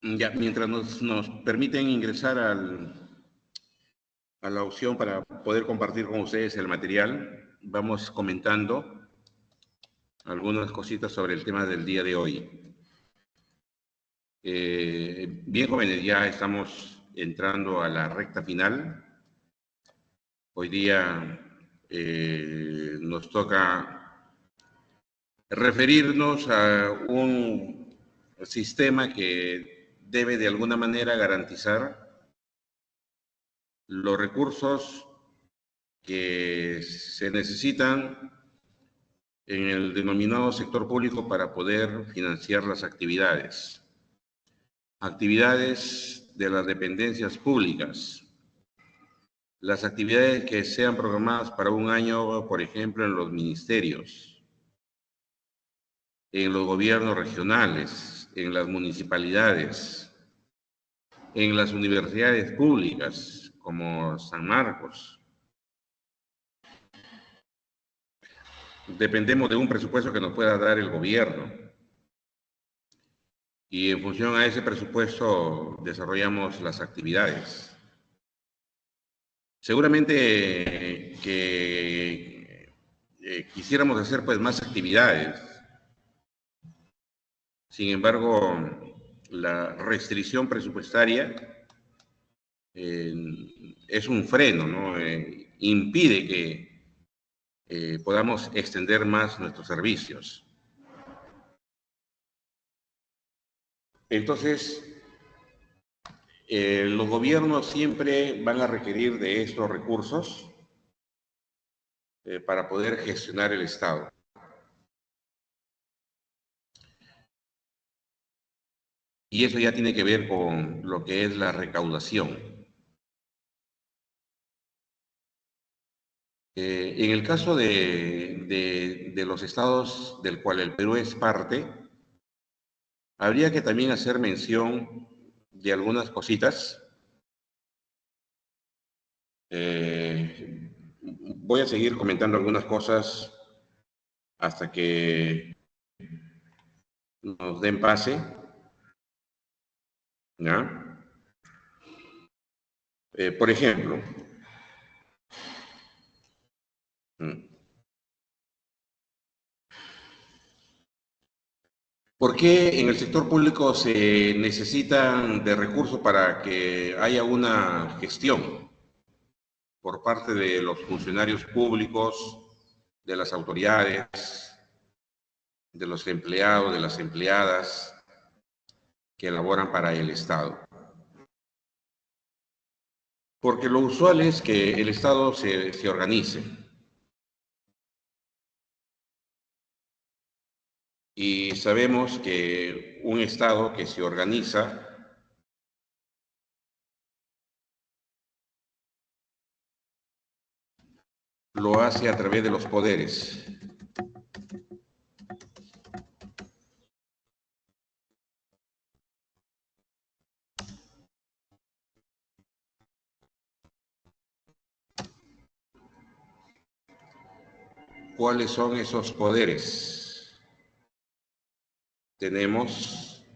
Ya, mientras nos permiten ingresar a la opción para poder compartir con ustedes el material, vamos comentando algunas cositas sobre el tema del día de hoy. Bien, jóvenes, ya estamos entrando a la recta final. Hoy día nos toca referirnos a un sistema que debe de alguna manera garantizar los recursos que se necesitan en el denominado sector público para poder financiar las actividades de las dependencias públicas, las actividades que sean programadas para un año, por ejemplo, en los ministerios, en los gobiernos regionales, en las municipalidades, en las universidades públicas, como San Marcos. Dependemos de un presupuesto que nos pueda dar el gobierno. Y en función a ese presupuesto desarrollamos las actividades. Seguramente que quisiéramos hacer pues más actividades. Sin embargo, la restricción presupuestaria es un freno, ¿no? Impide que podamos extender más nuestros servicios. Entonces, los gobiernos siempre van a requerir de estos recursos para poder gestionar el Estado. Y eso ya tiene que ver con lo que es la recaudación. En el caso de los estados del cual el Perú es parte, habría que también hacer mención de algunas cositas. Voy a seguir comentando algunas cosas hasta que nos den pase. ¿Ya? Por ejemplo, ¿por qué en el sector público se necesitan de recursos para que haya una gestión por parte de los funcionarios públicos, de las autoridades, de los empleados, de las empleadas que laboran para el Estado? Porque lo usual es que el Estado se organice. Y sabemos que un Estado que se organiza lo hace a través de los poderes. ¿Cuáles son esos poderes? Tenemos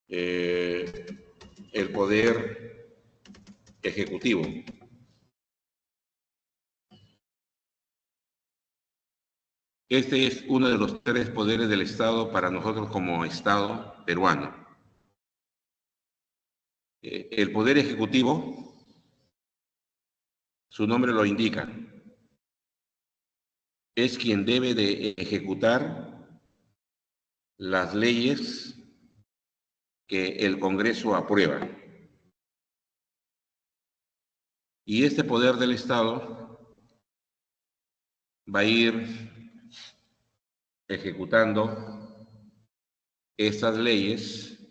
el poder ejecutivo. Este es uno de los tres poderes del Estado para nosotros como Estado peruano. El poder ejecutivo, su nombre lo indica, es quien debe de ejecutar las leyes que el Congreso aprueba. Y este poder del Estado va a ir ejecutando estas leyes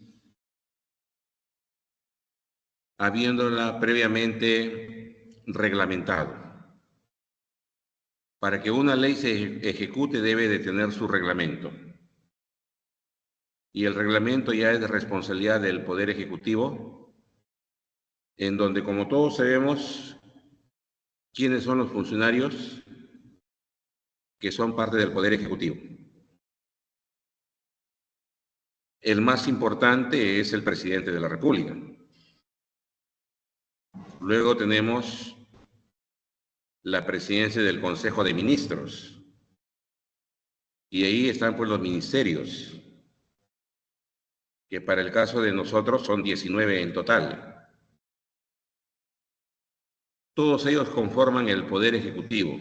habiéndola previamente reglamentado. Para que una ley se ejecute debe de tener su reglamento. Y el reglamento ya es de responsabilidad del Poder Ejecutivo, en donde, como todos sabemos, quiénes son los funcionarios que son parte del Poder Ejecutivo. El más importante es el presidente de la República. Luego tenemos la presidencia del Consejo de Ministros. Y ahí están pues los ministerios, que para el caso de nosotros son 19 en total. Todos ellos conforman el Poder Ejecutivo.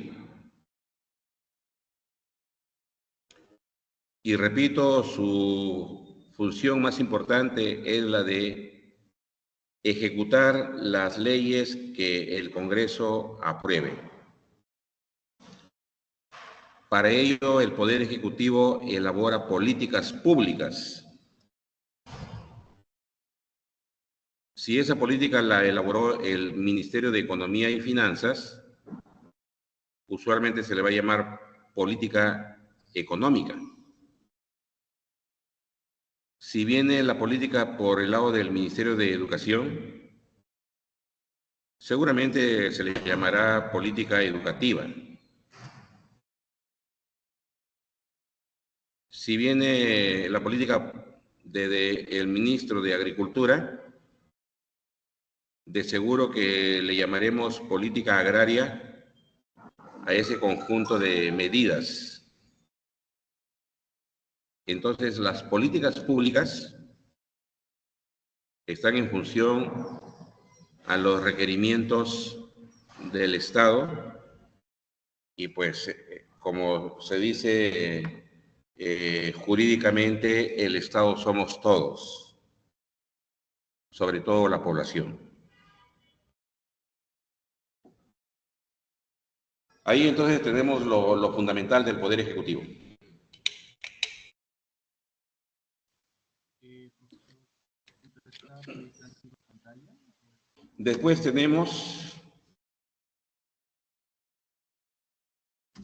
Y repito, su función más importante es la de ejecutar las leyes que el Congreso apruebe. Para ello, el Poder Ejecutivo elabora políticas públicas. Si esa política la elaboró el Ministerio de Economía y Finanzas, usualmente se le va a llamar política económica. Si viene la política por el lado del Ministerio de Educación, seguramente se le llamará política educativa. Si viene la política del ministro de Agricultura, de seguro que le llamaremos política agraria a ese conjunto de medidas. Entonces, las políticas públicas están en función a los requerimientos del Estado y pues, como se dice jurídicamente, el Estado somos todos, sobre todo la población. Ahí entonces tenemos lo fundamental del Poder Ejecutivo. Después tenemos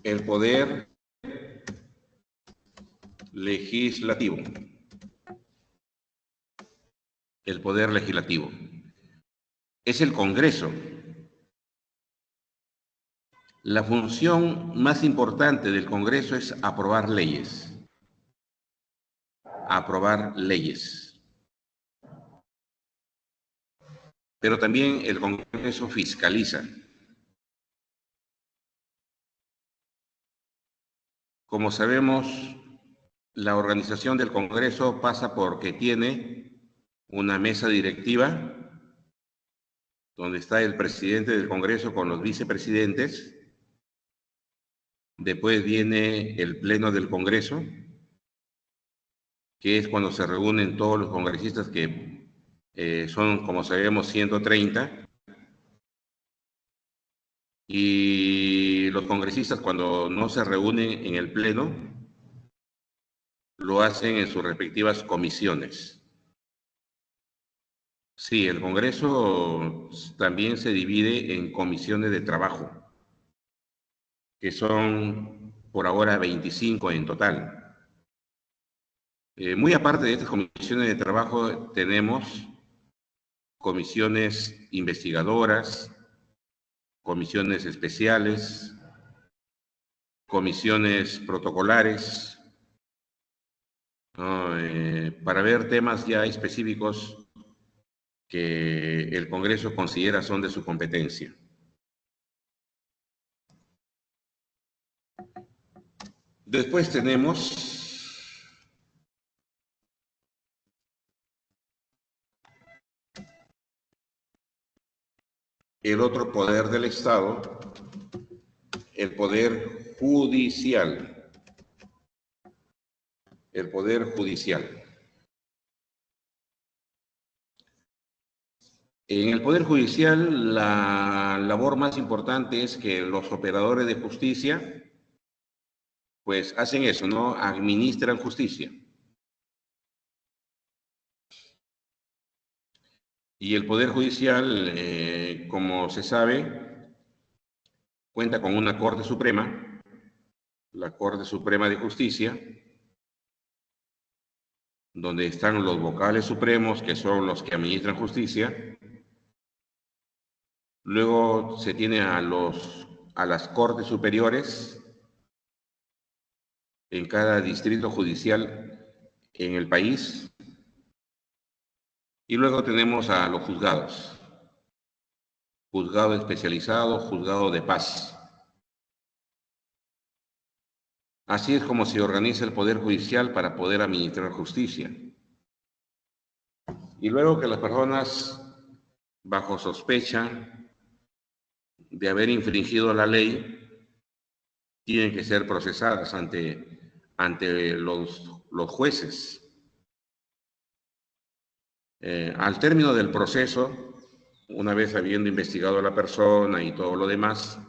el Poder Legislativo. El Poder Legislativo es el Congreso. La función más importante del Congreso es aprobar leyes. Aprobar leyes. Pero también el Congreso fiscaliza. Como sabemos, la organización del Congreso pasa porque tiene una mesa directiva donde está el presidente del Congreso con los vicepresidentes. Después viene el Pleno del Congreso, que es cuando se reúnen todos los congresistas que son, como sabemos, 130. Y los congresistas, cuando no se reúnen en el Pleno, lo hacen en sus respectivas comisiones. Sí, el Congreso también se divide en comisiones de trabajo, que son por ahora 25 en total. Muy aparte de estas comisiones de trabajo, tenemos comisiones investigadoras, comisiones especiales, comisiones protocolares, ¿no? Para ver temas ya específicos que el Congreso considera son de su competencia. Después tenemos el otro poder del Estado, el poder judicial. El poder judicial. En el Poder Judicial, la labor más importante es que los operadores de justicia, pues hacen eso, ¿no? Administran justicia. Y el Poder Judicial, como se sabe, cuenta con una Corte Suprema, la Corte Suprema de Justicia, donde están los vocales supremos, que son los que administran justicia. Luego se tiene a las Cortes Superiores en cada distrito judicial en el país. Y luego tenemos a los juzgados. Juzgado especializado, juzgado de paz. Así es como se organiza el Poder Judicial para poder administrar justicia. Y luego que las personas, bajo sospecha de haber infringido la ley, tienen que ser procesadas ante los jueces. Al término del proceso, una vez habiendo investigado a la persona y todo lo demás,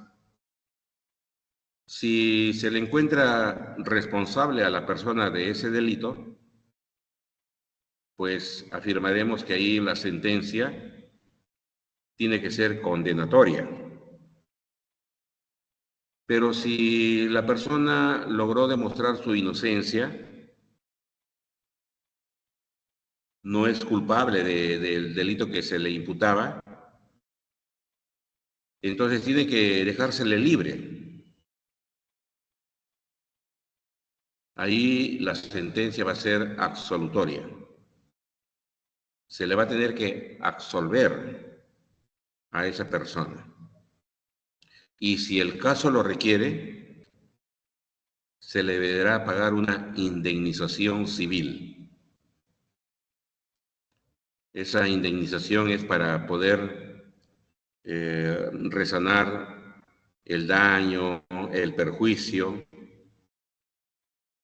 si se le encuentra responsable a la persona de ese delito, pues afirmaremos que ahí la sentencia tiene que ser condenatoria. Pero si la persona logró demostrar su inocencia, no es culpable del delito que se le imputaba, entonces tiene que dejársele libre. Ahí la sentencia va a ser absolutoria. Se le va a tener que absolver a esa persona. Y si el caso lo requiere, se le deberá pagar una indemnización civil. Esa indemnización es para poder resanar el daño, el perjuicio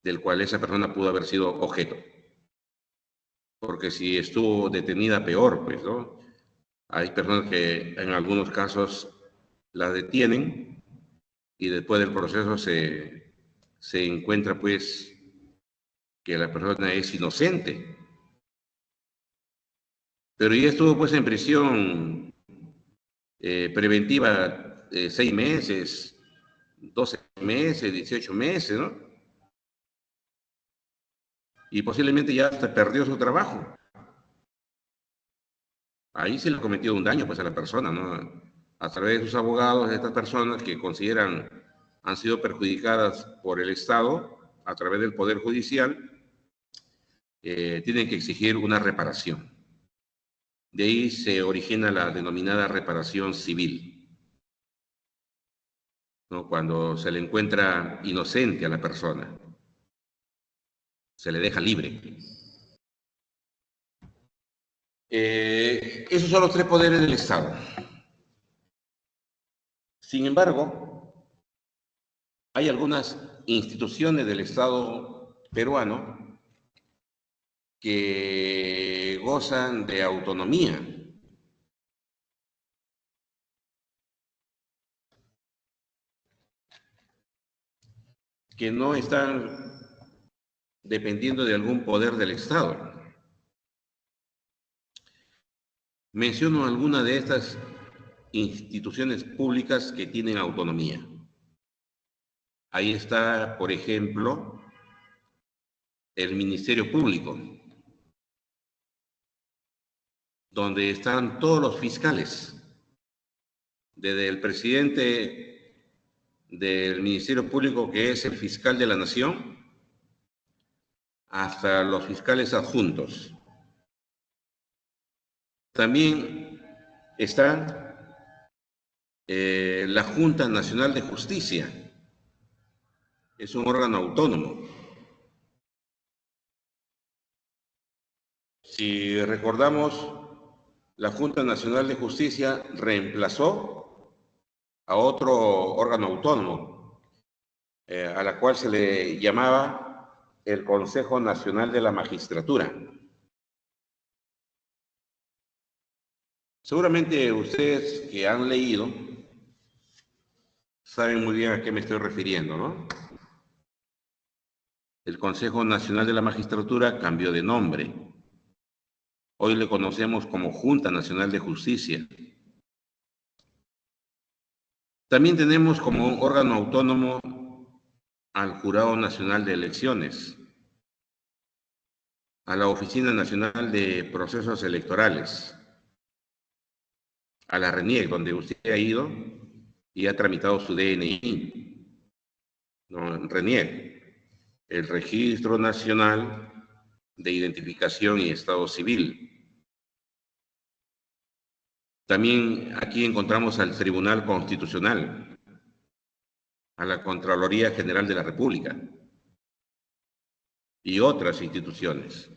del cual esa persona pudo haber sido objeto. Porque si estuvo detenida, peor, pues, ¿no? Hay personas que en algunos casos la detienen y después del proceso se encuentra, pues, que la persona es inocente. Pero ya estuvo, pues, en prisión preventiva 6 meses, 12 meses, 18 meses, ¿no? Y posiblemente ya hasta perdió su trabajo. Ahí se le ha cometido un daño, pues, a la persona, ¿no? A través de sus abogados, estas personas que consideran han sido perjudicadas por el Estado a través del Poder Judicial, tienen que exigir una reparación. De ahí se origina la denominada reparación civil, ¿no? Cuando se le encuentra inocente a la persona, se le deja libre. Esos son los 3 poderes del Estado. Sin embargo, hay algunas instituciones del Estado peruano que gozan de autonomía. Que no están dependiendo de algún poder del Estado. Menciono algunas de estas instituciones públicas que tienen autonomía. Ahí está, por ejemplo, el Ministerio Público, donde están todos los fiscales, desde el presidente del Ministerio Público, que es el fiscal de la Nación, hasta los fiscales adjuntos. También está la Junta Nacional de Justicia. Es un órgano autónomo. Si recordamos, la Junta Nacional de Justicia reemplazó a otro órgano autónomo, a la cual se le llamaba el Consejo Nacional de la Magistratura. Seguramente ustedes que han leído saben muy bien a qué me estoy refiriendo, ¿no? El Consejo Nacional de la Magistratura cambió de nombre. Hoy le conocemos como Junta Nacional de Justicia. También tenemos como órgano autónomo al Jurado Nacional de Elecciones, a la Oficina Nacional de Procesos Electorales, a la RENIEC, donde usted ha ido y ha tramitado su DNI. ¿No? RENIEC, el Registro Nacional de Identificación y Estado Civil. También aquí encontramos al Tribunal Constitucional, a la Contraloría General de la República y otras instituciones.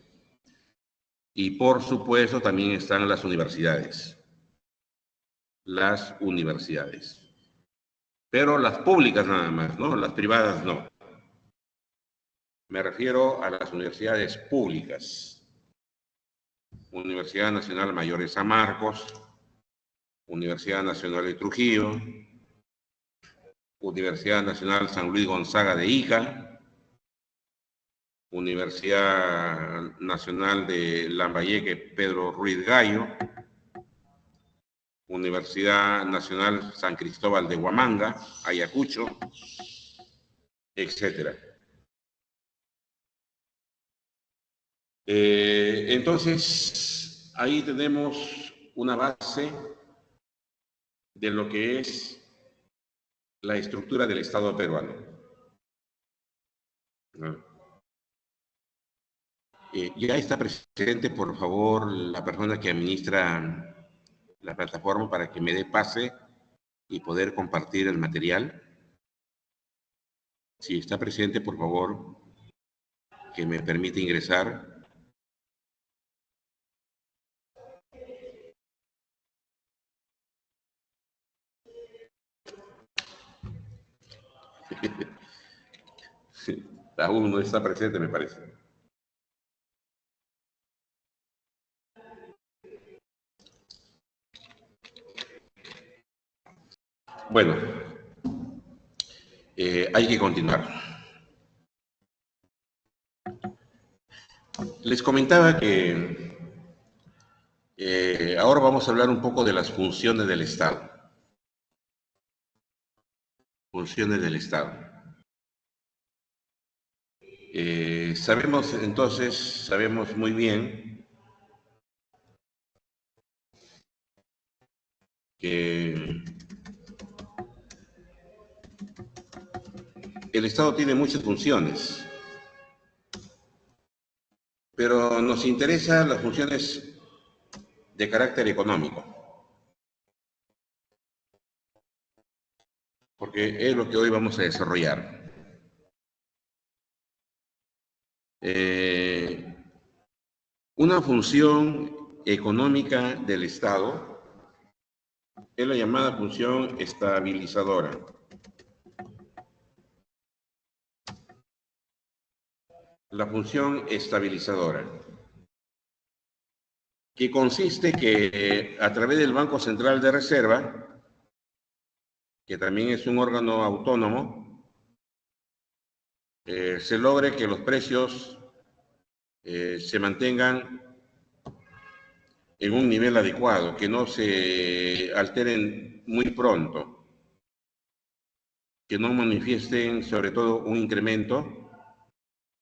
Y por supuesto también están las universidades. Las universidades. Pero las públicas nada más, ¿no? Las privadas no. Me refiero a las universidades públicas. Universidad Nacional Mayor de San Marcos, Universidad Nacional de Trujillo, Universidad Nacional San Luis Gonzaga de Ica, Universidad Nacional de Lambayeque Pedro Ruiz Gallo, Universidad Nacional San Cristóbal de Huamanga, Ayacucho, etcétera. Entonces, ahí tenemos una base de lo que es la estructura del Estado peruano. Ya está presente, por favor, la persona que administra la plataforma para que me dé pase y poder compartir el material. Si está presente, por favor, que me permite ingresar. Aún no está presente, me parece. Bueno, hay que continuar. Les comentaba que ahora vamos a hablar un poco de las funciones del Estado. Funciones del Estado. Sabemos muy bien que el Estado tiene muchas funciones, pero nos interesan las funciones de carácter económico, porque es lo que hoy vamos a desarrollar. Una función económica del Estado es la llamada función estabilizadora. La función estabilizadora, que consiste que a través del Banco Central de Reserva, que también es un órgano autónomo, se logre que los precios se mantengan en un nivel adecuado, que no se alteren muy pronto, que no manifiesten sobre todo un incremento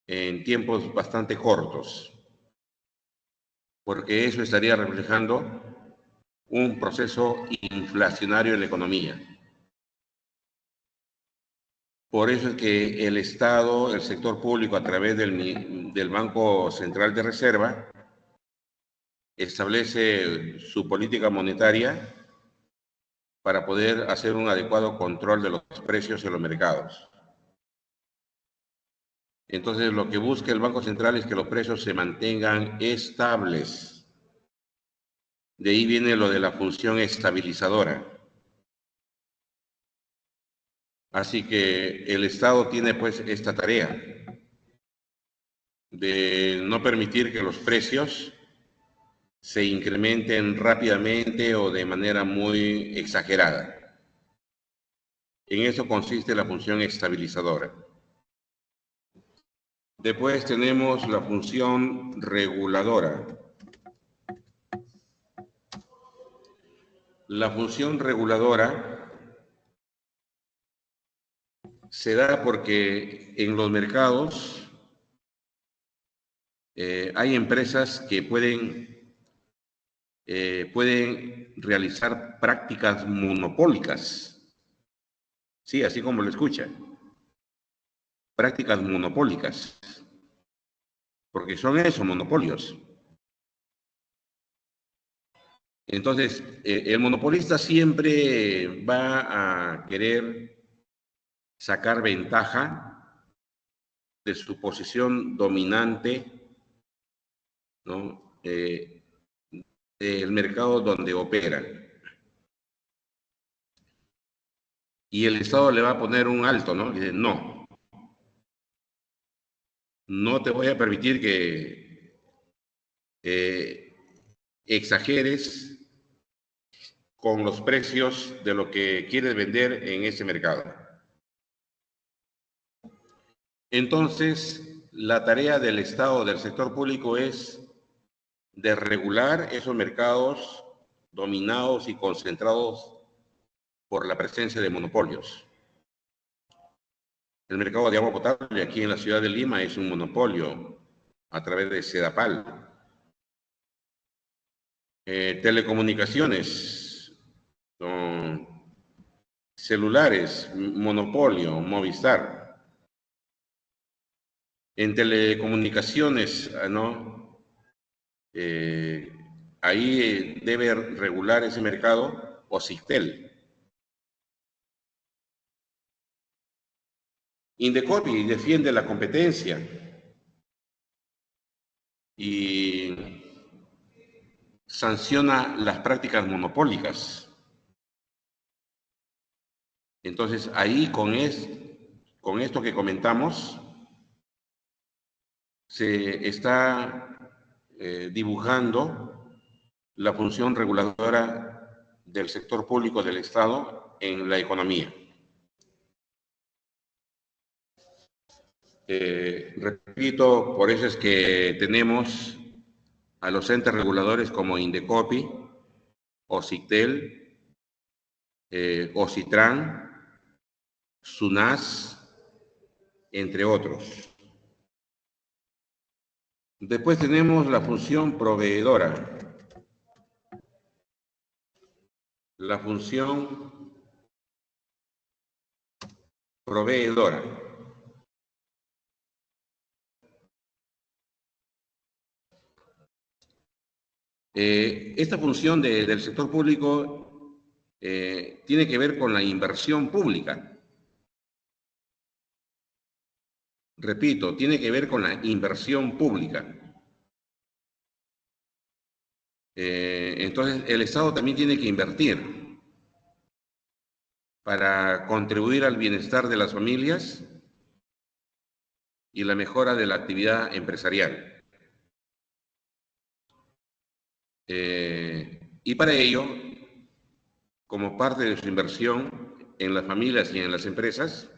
en tiempos bastante cortos, porque eso estaría reflejando un proceso inflacionario en la economía. Por eso es que el Estado, el sector público, a través del Banco Central de Reserva, establece su política monetaria para poder hacer un adecuado control de los precios en los mercados. Entonces, lo que busca el Banco Central es que los precios se mantengan estables. De ahí viene lo de la función estabilizadora. Así que el Estado tiene pues esta tarea de no permitir que los precios se incrementen rápidamente o de manera muy exagerada. En eso consiste la función estabilizadora. Después tenemos la función reguladora. La función reguladora se da porque en los mercados hay empresas que pueden realizar prácticas monopólicas. Sí, así como lo escuchan. Prácticas monopólicas. Porque son esos monopolios. Entonces, el monopolista siempre va a querer sacar ventaja de su posición dominante, ¿no? Del mercado donde opera. Y el Estado le va a poner un alto, ¿no? Dice, no, no te voy a permitir que exageres con los precios de lo que quieres vender en ese mercado. Entonces, la tarea del Estado, del sector público, es de regular esos mercados dominados y concentrados por la presencia de monopolios. El mercado de agua potable aquí en la ciudad de Lima es un monopolio a través de Sedapal. Telecomunicaciones, celulares, monopolio, Movistar. En telecomunicaciones, ¿no? Ahí debe regular ese mercado Occitel. Indecopi defiende la competencia y sanciona las prácticas monopólicas. Entonces, ahí con esto que comentamos, se está dibujando la función reguladora del sector público del Estado en la economía. Repito, por eso es que tenemos a los entes reguladores como Indecopi, Occitel, Ocitran, SUNAS, entre otros. Después tenemos la función proveedora. La función proveedora. Esta función del sector público tiene que ver con la inversión pública. Repito, tiene que ver con la inversión pública. Entonces, el Estado también tiene que invertir para contribuir al bienestar de las familias y la mejora de la actividad empresarial. Y para ello, como parte de su inversión en las familias y en las empresas,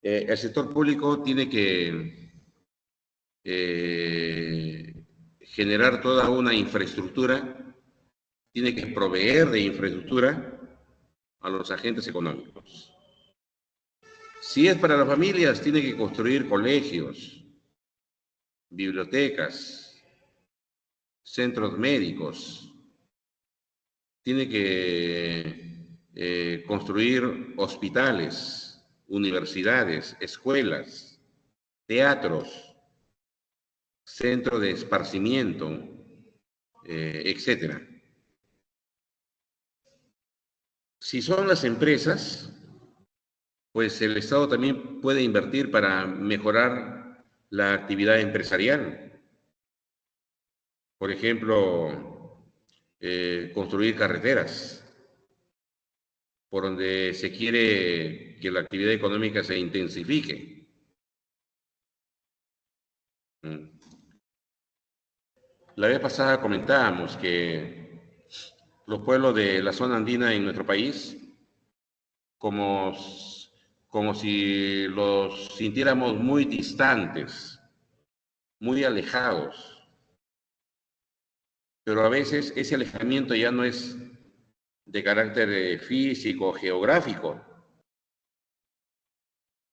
el sector público tiene que generar toda una infraestructura, tiene que proveer de infraestructura a los agentes económicos. Si es para las familias, tiene que construir colegios, bibliotecas, centros médicos, tiene que construir hospitales, universidades, escuelas, teatros, centros de esparcimiento, etcétera. Si son las empresas, pues el Estado también puede invertir para mejorar la actividad empresarial. Por ejemplo, construir carreteras, por donde se quiere que la actividad económica se intensifique. La vez pasada comentábamos que los pueblos de la zona andina en nuestro país, como si los sintiéramos muy distantes, muy alejados. Pero a veces ese alejamiento ya no es de carácter físico, geográfico,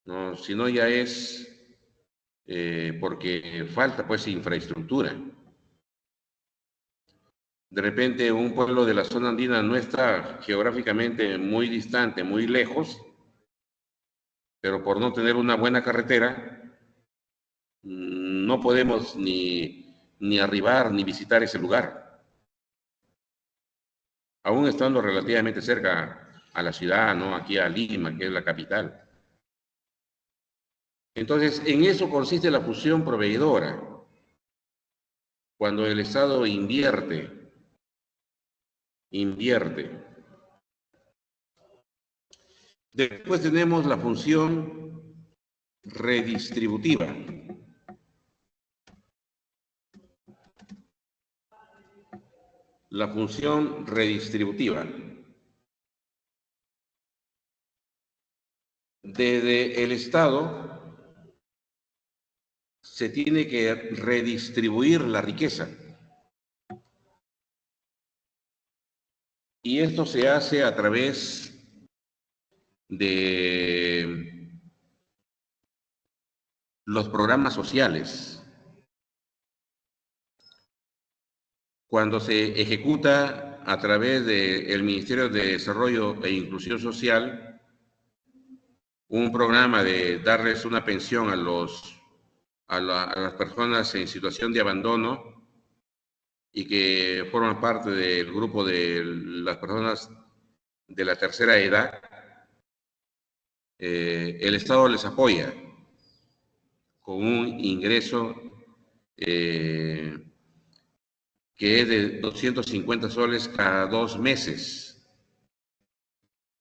¿no? Sino ya es porque falta pues infraestructura. De repente un pueblo de la zona andina no está geográficamente muy distante, muy lejos, pero por no tener una buena carretera, no podemos ni arribar ni visitar ese lugar. aún estando relativamente cerca a la ciudad, ¿no? Aquí a Lima, que es la capital. Entonces, en eso consiste la fusión proveedora. Cuando el Estado invierte. Después tenemos la función redistributiva. La función redistributiva. Desde el Estado se tiene que redistribuir la riqueza. Y esto se hace a través de los programas sociales. Cuando se ejecuta a través del Ministerio de Desarrollo e Inclusión Social un programa de darles una pensión a las personas en situación de abandono y que forman parte del grupo de las personas de la tercera edad, el Estado les apoya con un ingreso que es de 250 soles cada 2 meses.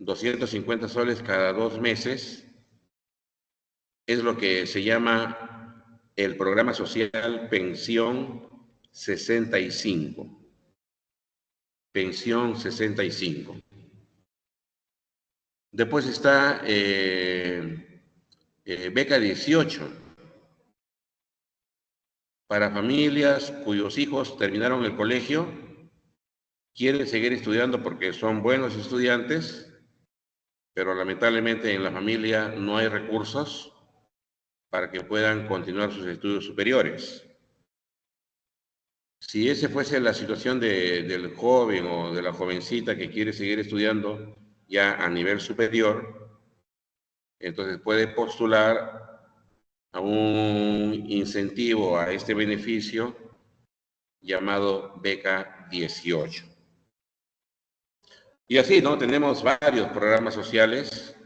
250 soles cada 2 meses es lo que se llama el programa social Pensión 65. Pensión 65. Después está beca 18 para familias cuyos hijos terminaron el colegio, quieren seguir estudiando porque son buenos estudiantes, pero lamentablemente en la familia no hay recursos para que puedan continuar sus estudios superiores. Si esa fuese la situación del joven o de la jovencita que quiere seguir estudiando ya a nivel superior, entonces puede postular a un incentivo a este beneficio llamado beca 18. Y así, ¿no? Tenemos varios programas sociales,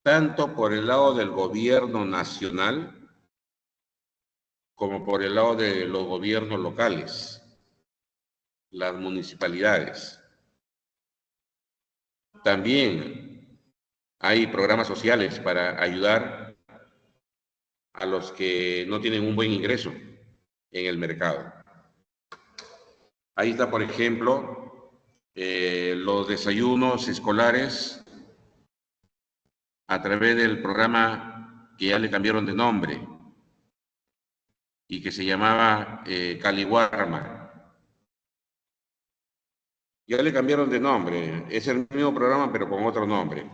tanto por el lado del gobierno nacional como por el lado de los gobiernos locales, las municipalidades. También hay programas sociales para ayudar a los que no tienen un buen ingreso en el mercado. Ahí está, por ejemplo, los desayunos escolares a través del programa que ya le cambiaron de nombre y que se llamaba Caliwarma. Ya le cambiaron de nombre, es el mismo programa pero con otro nombre.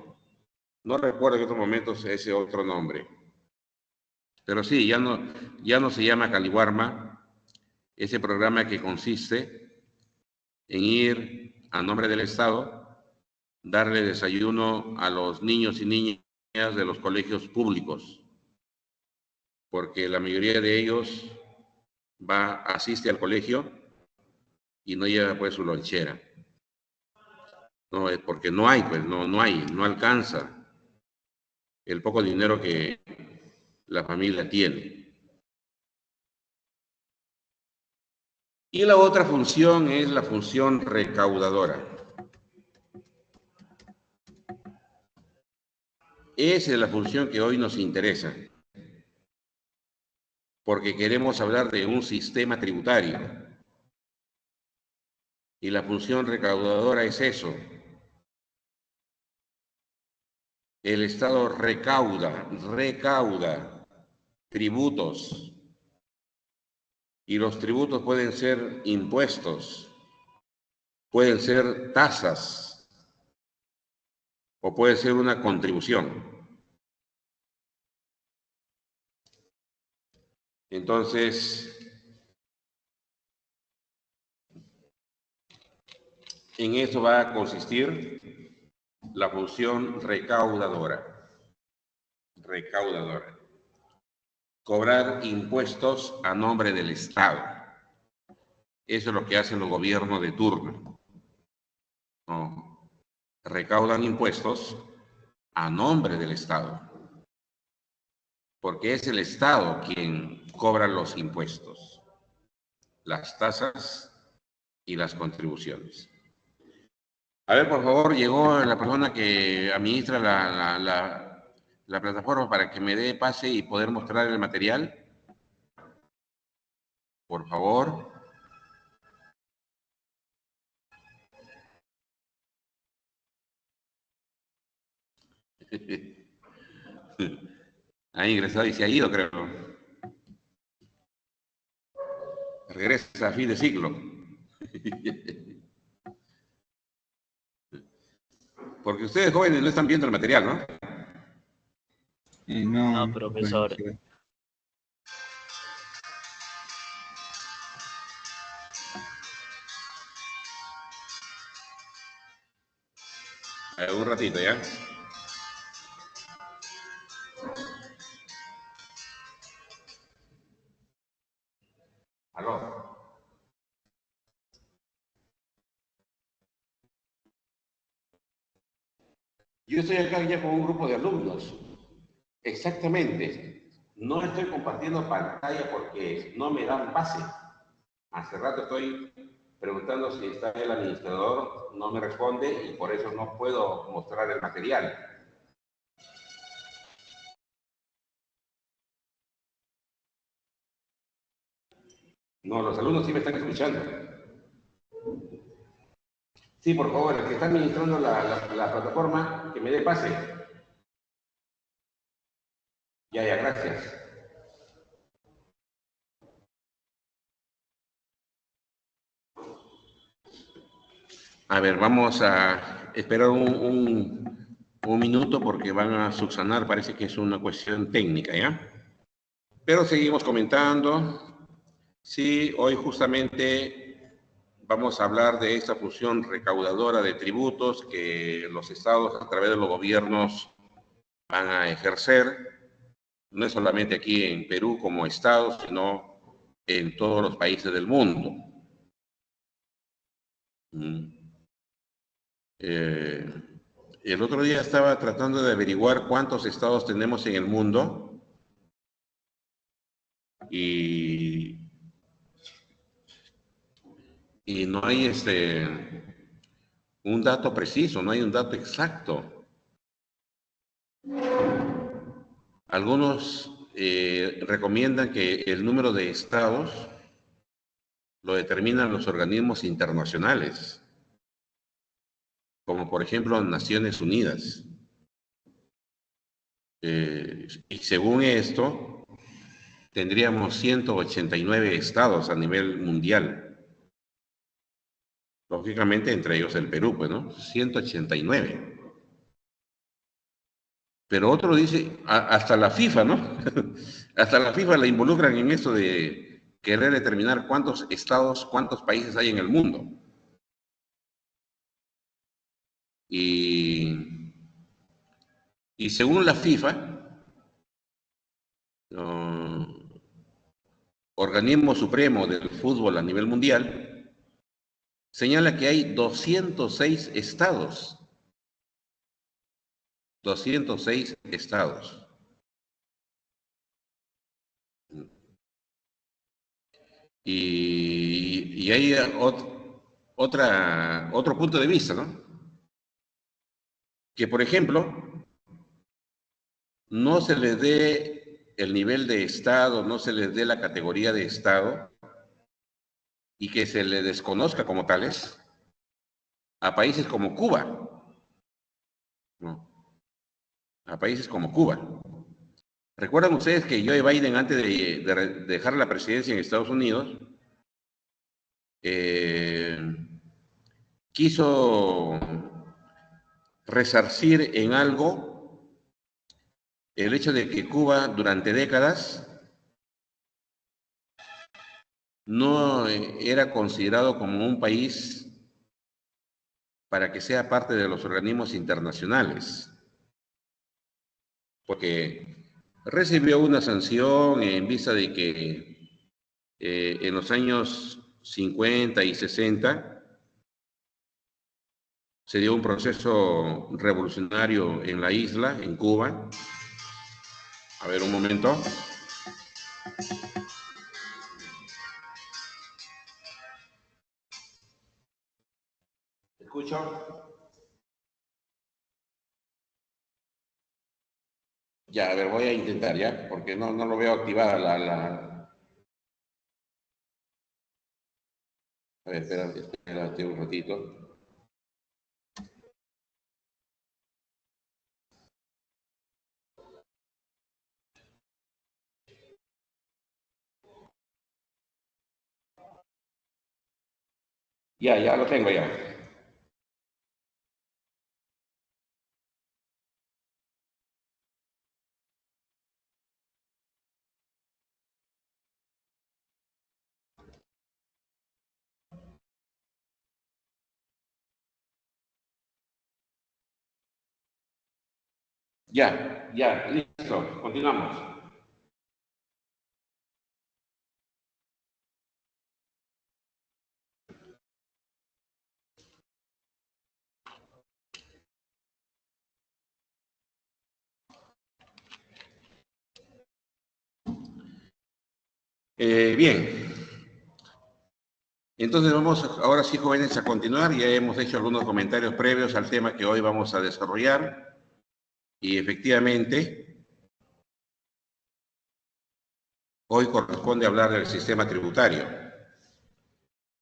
No recuerdo en estos momentos ese otro nombre. Pero sí, ya no se llama Caliwarma, ese programa que consiste en ir a nombre del Estado, darle desayuno a los niños y niñas de los colegios públicos, porque la mayoría de ellos asiste al colegio y no lleva pues su lonchera. No, es porque no hay, pues no alcanza el poco dinero que la familia tiene. Y la otra función es la función recaudadora. Esa es la función que hoy nos interesa, porque queremos hablar de un sistema tributario. Y la función recaudadora es eso. El Estado recauda tributos. Y los tributos pueden ser impuestos, pueden ser tasas o puede ser una contribución. Entonces, en eso va a consistir la función recaudadora. Cobrar impuestos a nombre del Estado. Eso es lo que hacen los gobiernos de turno. ¿no? Recaudan impuestos a nombre del Estado, porque es el Estado quien cobra los impuestos, las tasas y las contribuciones. A ver, por favor, llegó la persona que administra la plataforma para que me dé pase y poder mostrar el material. Por favor. Ha ingresado y se ha ido, creo. Regresa a fin de ciclo. Porque ustedes jóvenes no están viendo el material, ¿no? No, profesor. Un ratito, ¿ya? Aló. Yo estoy acá ya con un grupo de alumnos. Exactamente. No estoy compartiendo pantalla porque no me dan pase. Hace rato estoy preguntando si está el administrador, no me responde y por eso no puedo mostrar el material. No, los alumnos sí me están escuchando. Sí, por favor, el que está administrando la plataforma, que me dé pase. Ya, gracias. A ver, vamos a esperar un minuto porque van a subsanar, parece que es una cuestión técnica, ¿ya? Pero seguimos comentando. Sí, hoy justamente vamos a hablar de esta función recaudadora de tributos que los estados a través de los gobiernos van a ejercer, no es solamente aquí en Perú como estado, sino en todos los países del mundo. El otro día estaba tratando de averiguar cuántos estados tenemos en el mundo y no hay un dato preciso, no hay un dato exacto. Algunos recomiendan que el número de estados lo determinan los organismos internacionales, como por ejemplo Naciones Unidas. Y según esto, tendríamos 189 estados a nivel mundial. Lógicamente, entre ellos el Perú, pues, ¿no? 189. Pero otro dice, hasta la FIFA, ¿no? Hasta la FIFA la involucran en esto de querer determinar cuántos estados, cuántos países hay en el mundo. Y según la FIFA, organismo supremo del fútbol a nivel mundial, señala que hay 206 estados. 206 estados. Y hay otro punto de vista, ¿no? Que, por ejemplo, no se les dé el nivel de estado, no se les dé la categoría de estado y que se les desconozca como tales a países como Cuba, ¿no? A países como Cuba. ¿Recuerdan ustedes que Joe Biden, antes de dejar la presidencia en Estados Unidos, quiso resarcir en algo el hecho de que Cuba durante décadas no era considerado como un país para que sea parte de los organismos internacionales, porque recibió una sanción en vista de que en los años 50 y 60 Se dio un proceso revolucionario en la isla, en Cuba. A ver, un momento. ¿Escucho? Ya, a ver, voy a intentar, ¿ya? Porque no lo veo activada A ver, espérate un ratito. Ya lo tengo ya. Ya, listo, continuamos. Bien, entonces vamos ahora sí, jóvenes, a continuar. Ya hemos hecho algunos comentarios previos al tema que hoy vamos a desarrollar. Y efectivamente, hoy corresponde hablar del sistema tributario.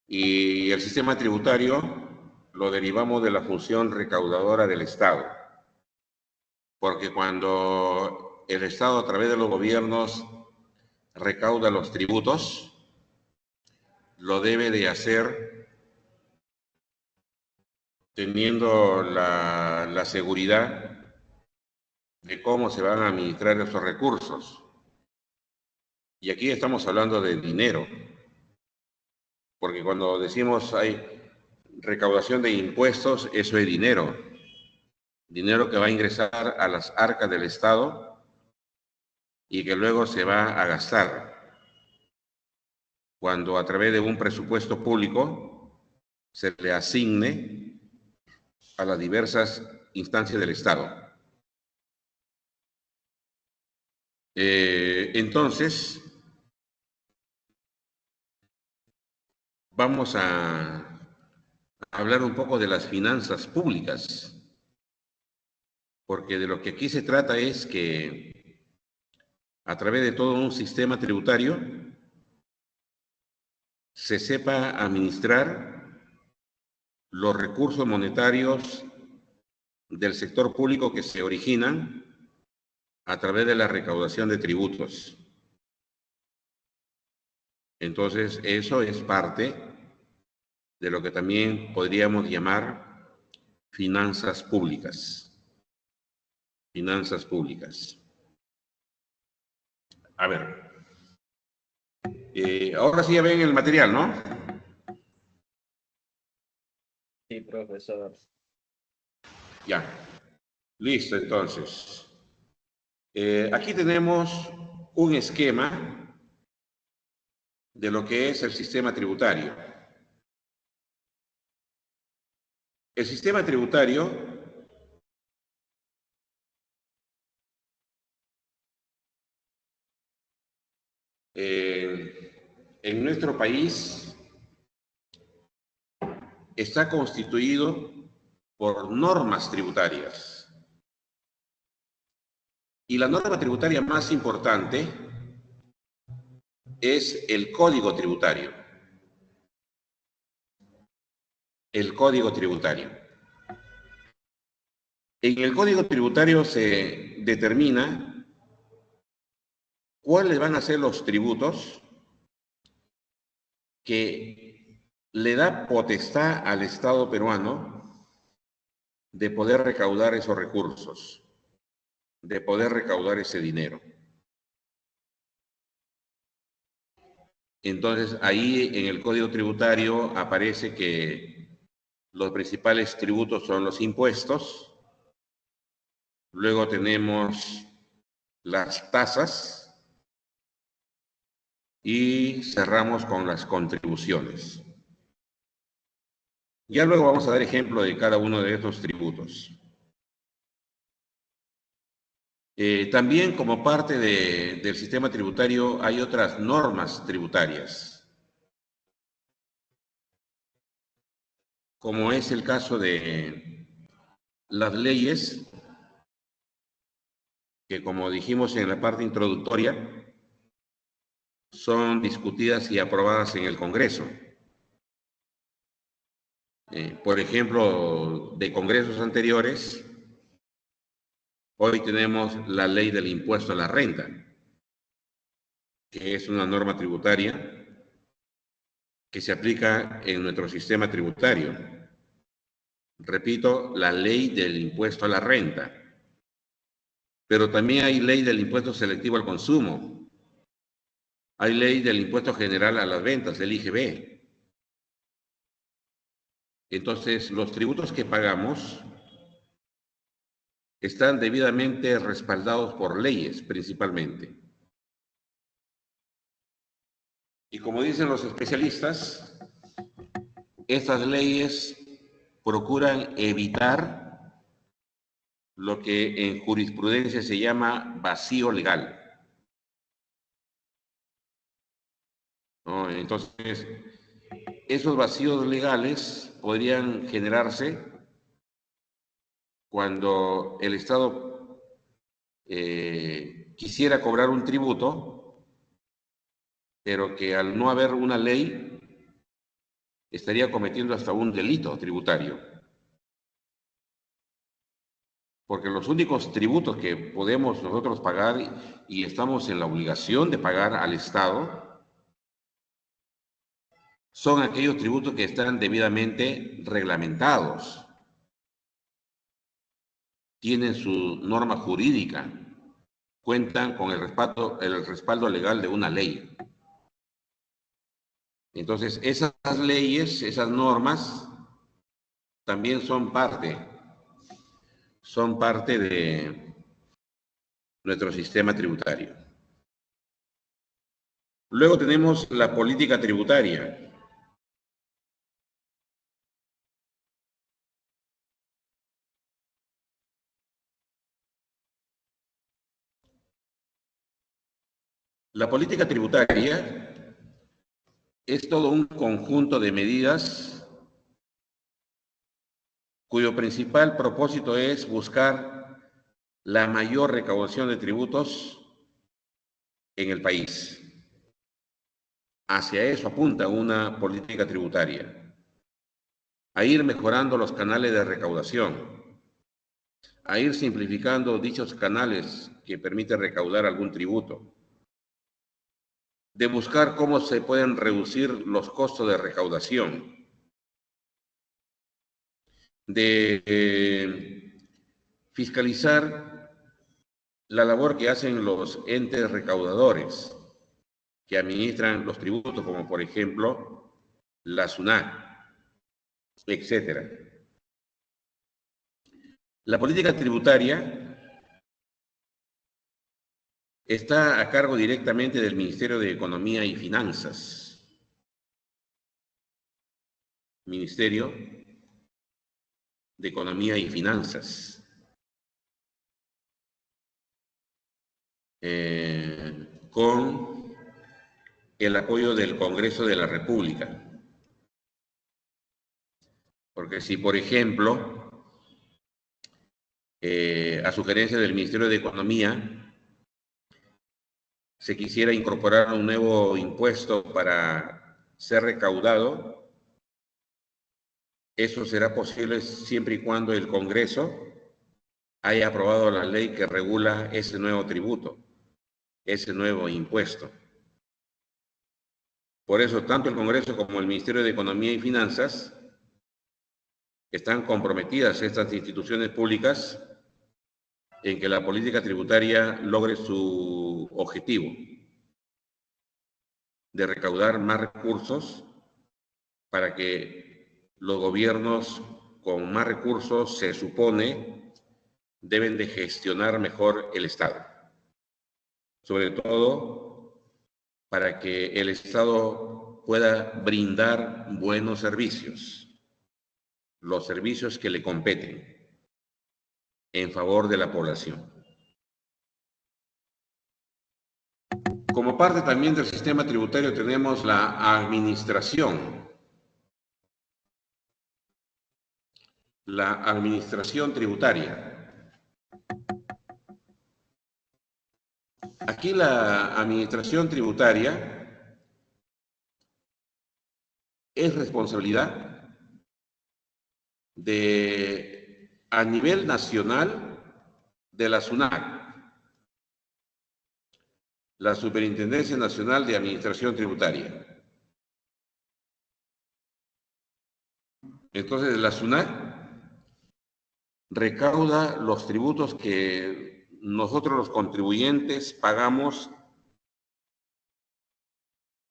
Y el sistema tributario lo derivamos de la función recaudadora del Estado. Porque cuando el Estado, a través de los gobiernos, recauda los tributos, lo debe de hacer teniendo la seguridad de cómo se van a administrar esos recursos. Y aquí estamos hablando de dinero, porque cuando decimos hay recaudación de impuestos, eso es dinero, dinero que va a ingresar a las arcas del Estado y que luego se va a gastar. Cuando a través de un presupuesto público se le asigne a las diversas instancias del Estado. Entonces, vamos a hablar un poco de las finanzas públicas, porque de lo que aquí se trata es que a través de todo un sistema tributario se sepa administrar los recursos monetarios del sector público que se originan a través de la recaudación de tributos. Entonces, eso es parte de lo que también podríamos llamar finanzas públicas. Finanzas públicas. A ver, ahora sí ya ven el material, ¿no? Sí, profesor. Ya, listo entonces. Aquí tenemos un esquema de lo que es el sistema tributario. El sistema tributario en nuestro país está constituido por normas tributarias. Y la norma tributaria más importante es el Código Tributario. El Código Tributario. En el Código Tributario se determina cuáles van a ser los tributos que le da potestad al Estado peruano de poder recaudar esos recursos, de poder recaudar ese dinero. Entonces, ahí en el Código Tributario aparece que los principales tributos son los impuestos, luego tenemos las tasas y cerramos con las contribuciones. Ya luego vamos a dar ejemplo de cada uno de estos tributos. También como parte del sistema tributario hay otras normas tributarias, como es el caso de las leyes, que como dijimos en la parte introductoria, son discutidas y aprobadas en el Congreso. Por ejemplo, de congresos anteriores, hoy tenemos la ley del impuesto a la renta, que es una norma tributaria que se aplica en nuestro sistema tributario. Repito, la ley del impuesto a la renta. Pero también hay ley del impuesto selectivo al consumo. Hay ley del impuesto general a las ventas, el IGB. Entonces, los tributos que pagamos están debidamente respaldados por leyes, principalmente. Y como dicen los especialistas, estas leyes procuran evitar lo que en jurisprudencia se llama vacío legal, ¿no? Entonces, esos vacíos legales podrían generarse cuando el Estado quisiera cobrar un tributo, pero que al no haber una ley estaría cometiendo hasta un delito tributario. Porque los únicos tributos que podemos nosotros pagar y estamos en la obligación de pagar al Estado son aquellos tributos que están debidamente reglamentados, tienen su norma jurídica, cuentan con el respaldo legal de una ley. Entonces, esas leyes, esas normas, también son parte de nuestro sistema tributario. Luego tenemos la política tributaria. La política tributaria es todo un conjunto de medidas cuyo principal propósito es buscar la mayor recaudación de tributos en el país. Hacia eso apunta una política tributaria, a ir mejorando los canales de recaudación, a ir simplificando dichos canales que permiten recaudar algún tributo, de buscar cómo se pueden reducir los costos de recaudación, de fiscalizar la labor que hacen los entes recaudadores que administran los tributos, como por ejemplo la SUNAT, etcétera. La política tributaria está a cargo directamente del Ministerio de Economía y Finanzas. Ministerio de Economía y Finanzas. Con el apoyo del Congreso de la República. Porque si, por ejemplo, a sugerencia del Ministerio de Economía, se quisiera incorporar un nuevo impuesto para ser recaudado, eso será posible siempre y cuando el Congreso haya aprobado la ley que regula ese nuevo tributo, ese nuevo impuesto. Por eso, tanto el Congreso como el Ministerio de Economía y Finanzas están comprometidas estas instituciones públicas en que la política tributaria logre su objetivo de recaudar más recursos para que los gobiernos con más recursos, se supone, deben de gestionar mejor el Estado. Sobre todo para que el Estado pueda brindar buenos servicios. los servicios que le competen en favor de la población. Como parte también del sistema tributario tenemos la administración. La administración tributaria. Aquí la administración tributaria es responsabilidad a nivel nacional de la SUNAT, la Superintendencia Nacional de Administración Tributaria. Entonces, la SUNAT recauda los tributos que nosotros los contribuyentes pagamos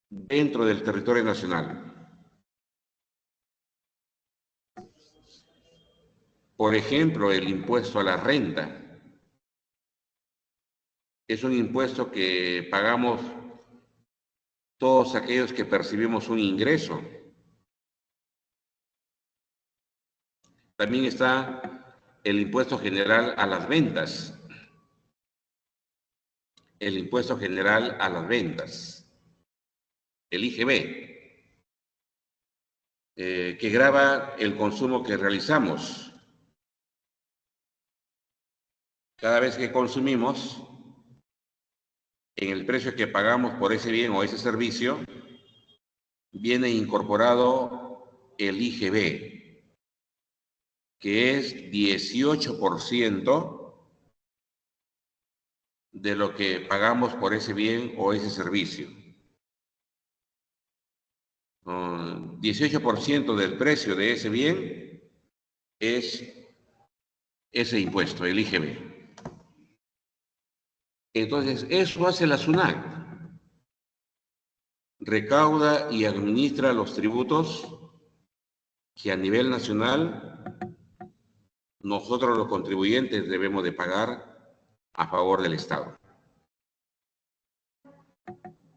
dentro del territorio nacional. Por ejemplo, el impuesto a la renta es un impuesto que pagamos todos aquellos que percibimos un ingreso. También está el impuesto general a las ventas. El impuesto general a las ventas, el IGB, que grava el consumo que realizamos. Cada vez que consumimos, en el precio que pagamos por ese bien o ese servicio, viene incorporado el IGB, que es 18% de lo que pagamos por ese bien o ese servicio. 18% del precio de ese bien es ese impuesto, el IGB. Entonces, eso hace la SUNAT. Recauda y administra los tributos que a nivel nacional nosotros los contribuyentes debemos de pagar a favor del Estado.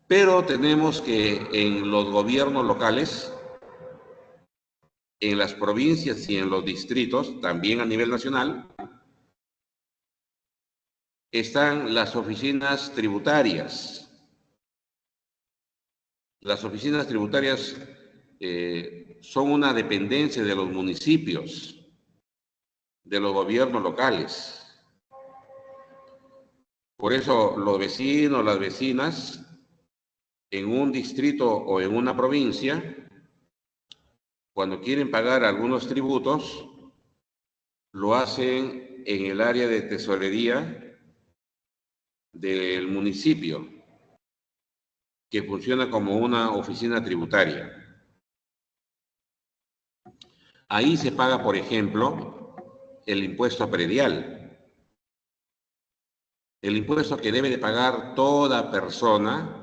Pero tenemos que en los gobiernos locales, en las provincias y en los distritos, también a nivel nacional, están las oficinas tributarias. Las oficinas tributarias son una dependencia de los municipios, de los gobiernos locales. Por eso los vecinos, las vecinas, en un distrito o en una provincia, cuando quieren pagar algunos tributos, lo hacen en el área de tesorería del municipio, que funciona como una oficina tributaria. Ahí se paga, por ejemplo, el impuesto predial, el impuesto que debe de pagar toda persona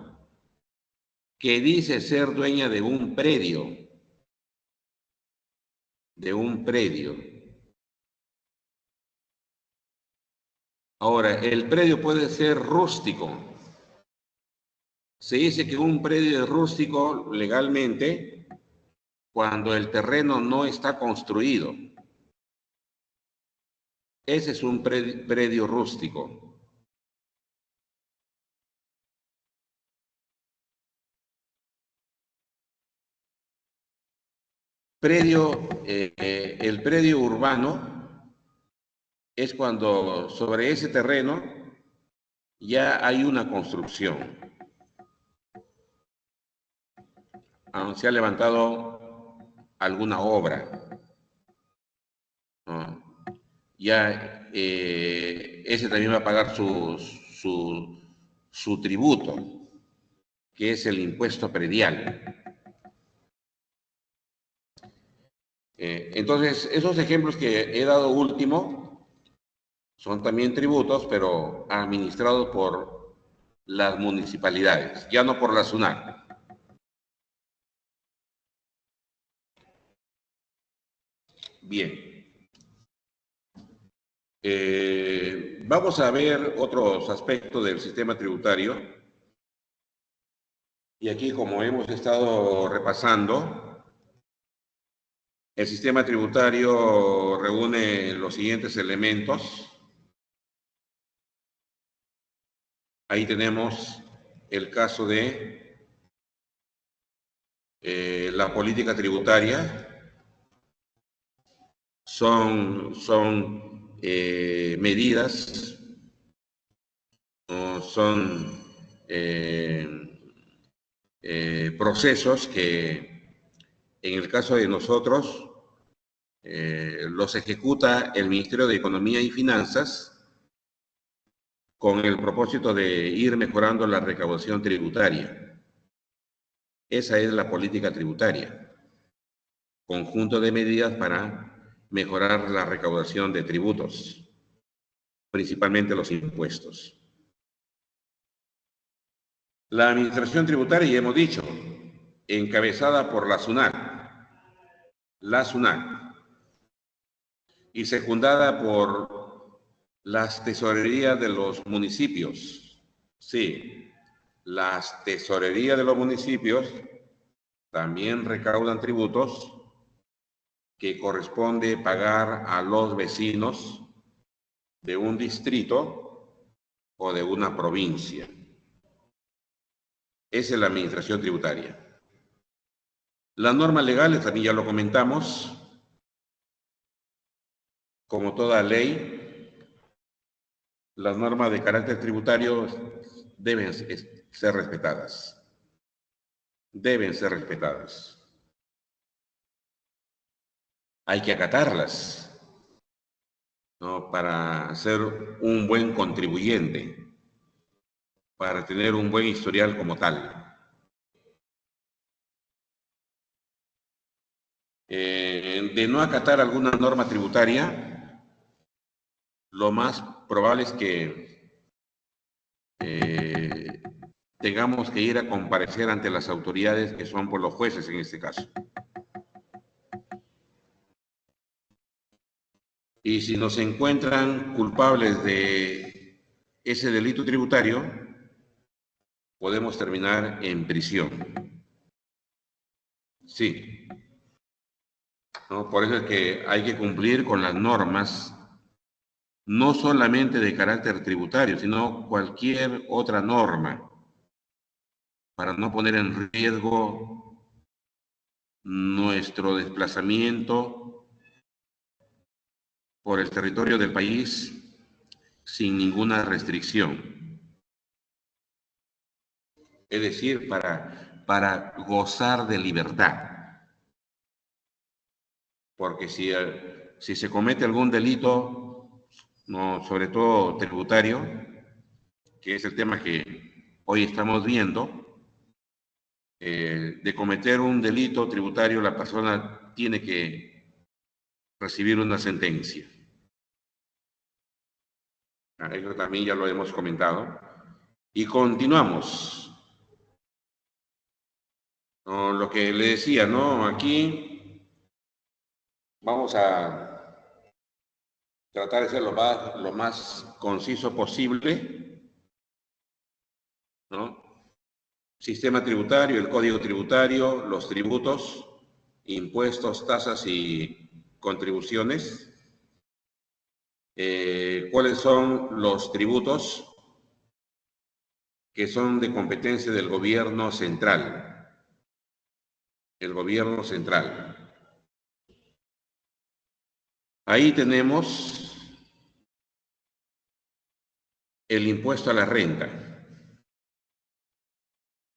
que dice ser dueña de un predio, Ahora, el predio puede ser rústico. Se dice que un predio es rústico legalmente cuando el terreno no está construido. Ese es un predio rústico. El predio urbano es cuando sobre ese terreno ya hay una construcción. Se ha levantado alguna obra. Ya ese también va a pagar su tributo, que es el impuesto predial. Entonces, esos ejemplos que he dado último son también tributos, pero administrados por las municipalidades, ya no por la SUNAT. Bien. Vamos a ver otros aspectos del sistema tributario. Y aquí, como hemos estado repasando, El sistema tributario reúne los siguientes elementos. Ahí tenemos el caso de la política tributaria. Son medidas, son procesos que en el caso de nosotros los ejecuta el Ministerio de Economía y Finanzas con el propósito de ir mejorando la recaudación tributaria. Esa es la política tributaria, conjunto de medidas para mejorar la recaudación de tributos, principalmente los impuestos. La administración tributaria, ya hemos dicho, encabezada por la SUNAT, y secundada por las tesorerías de los municipios. Sí, las tesorerías de los municipios también recaudan tributos que corresponde pagar a los vecinos de un distrito o de una provincia. Esa es la administración tributaria. Las normas legales, también ya lo comentamos, como toda ley, las normas de carácter tributario deben ser respetadas. Deben ser respetadas. Hay que acatarlas, ¿no? Para ser un buen contribuyente, para tener un buen historial como tal. De no acatar alguna norma tributaria, lo más probable es que tengamos que ir a comparecer ante las autoridades, que son por los jueces en este caso. Y si nos encuentran culpables de ese delito tributario, podemos terminar en prisión. Sí. ¿No? Por eso es que hay que cumplir con las normas, no solamente de carácter tributario, sino cualquier otra norma, para no poner en riesgo nuestro desplazamiento por el territorio del país sin ninguna restricción. Es decir, para gozar de libertad. Porque si se comete algún delito, no, sobre todo tributario, que es el tema que hoy estamos viendo, de cometer un delito tributario, la persona tiene que recibir una sentencia. Eso también ya lo hemos comentado. Y continuamos. Lo que le decía, ¿no? Aquí vamos a tratar de ser lo más conciso posible, ¿no? Sistema tributario, el código tributario, los tributos, impuestos, tasas y contribuciones. ¿Cuáles son los tributos que son de competencia del gobierno central? El gobierno central. Ahí tenemos el impuesto a la renta.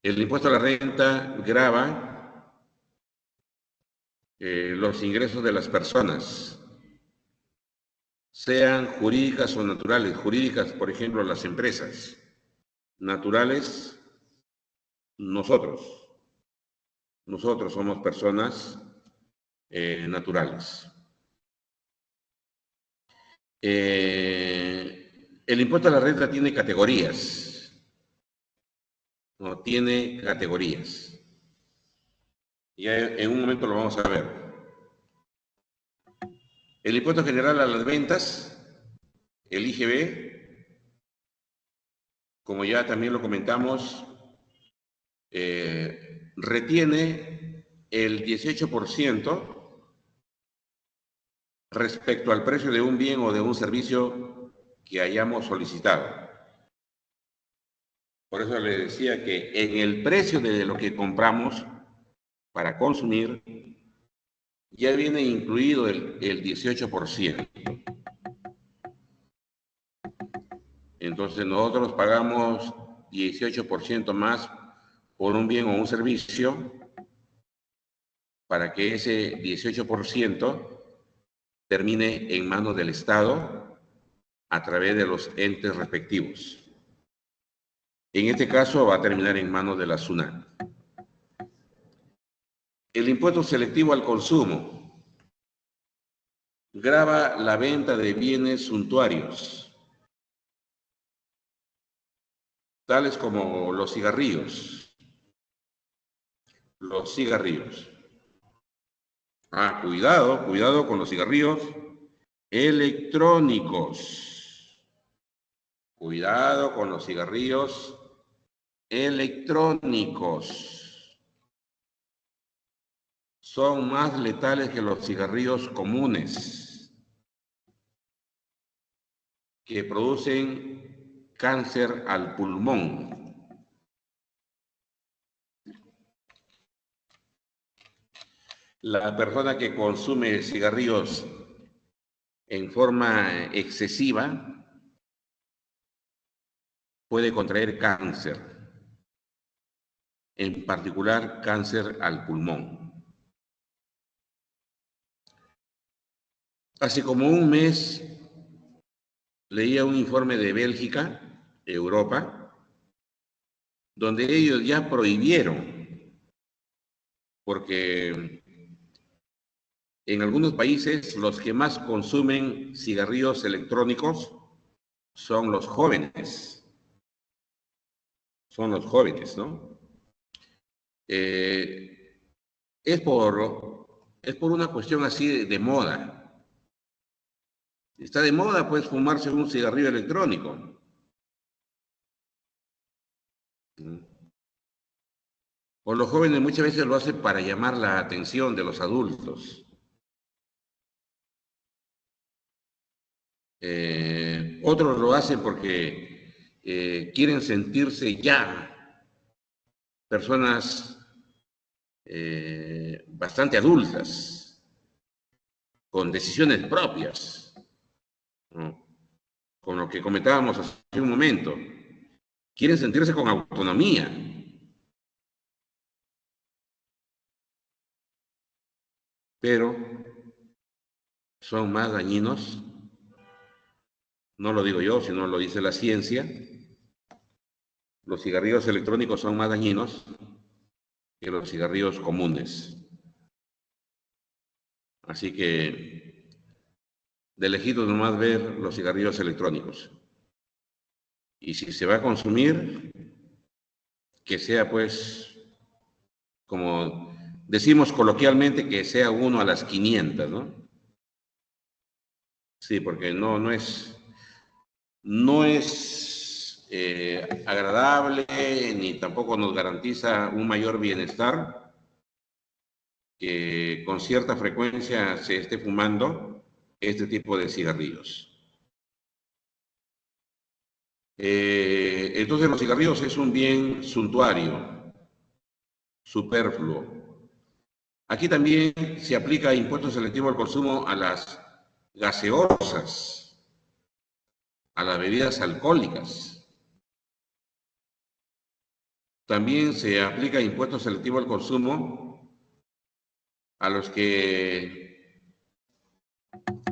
El impuesto a la renta grava los ingresos de las personas, sean jurídicas o naturales. Jurídicas, por ejemplo, las empresas. Naturales, nosotros. Nosotros somos personas naturales. El impuesto a la renta tiene categorías. No, tiene categorías. Ya en un momento lo vamos a ver. El impuesto general a las ventas, el IGB, como ya también lo comentamos, retiene el 18% respecto al precio de un bien o de un servicio que hayamos solicitado. Por eso le decía que en el precio de lo que compramos para consumir ya viene incluido el 18%. Entonces nosotros pagamos 18% más por un bien o un servicio para que ese 18% termine en manos del Estado a través de los entes respectivos. En este caso va a terminar en manos de la SUNAT. El impuesto selectivo al consumo grava la venta de bienes suntuarios, tales como los cigarrillos. Los cigarrillos. Cuidado con los cigarrillos electrónicos. Cuidado con los cigarrillos electrónicos. Son más letales que los cigarrillos comunes, que producen cáncer al pulmón. La persona que consume cigarrillos en forma excesiva puede contraer cáncer, en particular cáncer al pulmón. Hace como un mes leía un informe de Bélgica, Europa, donde ellos ya prohibieron, porque en algunos países los que más consumen cigarrillos electrónicos son los jóvenes. Son los jóvenes, ¿no? Es por una cuestión así de moda. Está de moda, pues, fumarse un cigarrillo electrónico. O los jóvenes muchas veces lo hacen para llamar la atención de los adultos. Otros lo hacen porque quieren sentirse ya personas bastante adultas, con decisiones propias, ¿no? Con lo que comentábamos hace un momento. Quieren sentirse con autonomía. Pero son más dañinos, no lo digo yo, sino lo dice la ciencia. Los cigarrillos electrónicos son más dañinos que los cigarrillos comunes. Así que de lejitos nomás ver los cigarrillos electrónicos. Y si se va a consumir, que sea pues, como decimos coloquialmente, que sea uno a las 500, ¿no? Sí, porque no es agradable ni tampoco nos garantiza un mayor bienestar que con cierta frecuencia se esté fumando este tipo de cigarrillos. Entonces los cigarrillos es un bien suntuario, superfluo. Aquí también se aplica impuesto selectivo al consumo a las gaseosas, a las bebidas alcohólicas. También se aplica impuesto selectivo al consumo a los que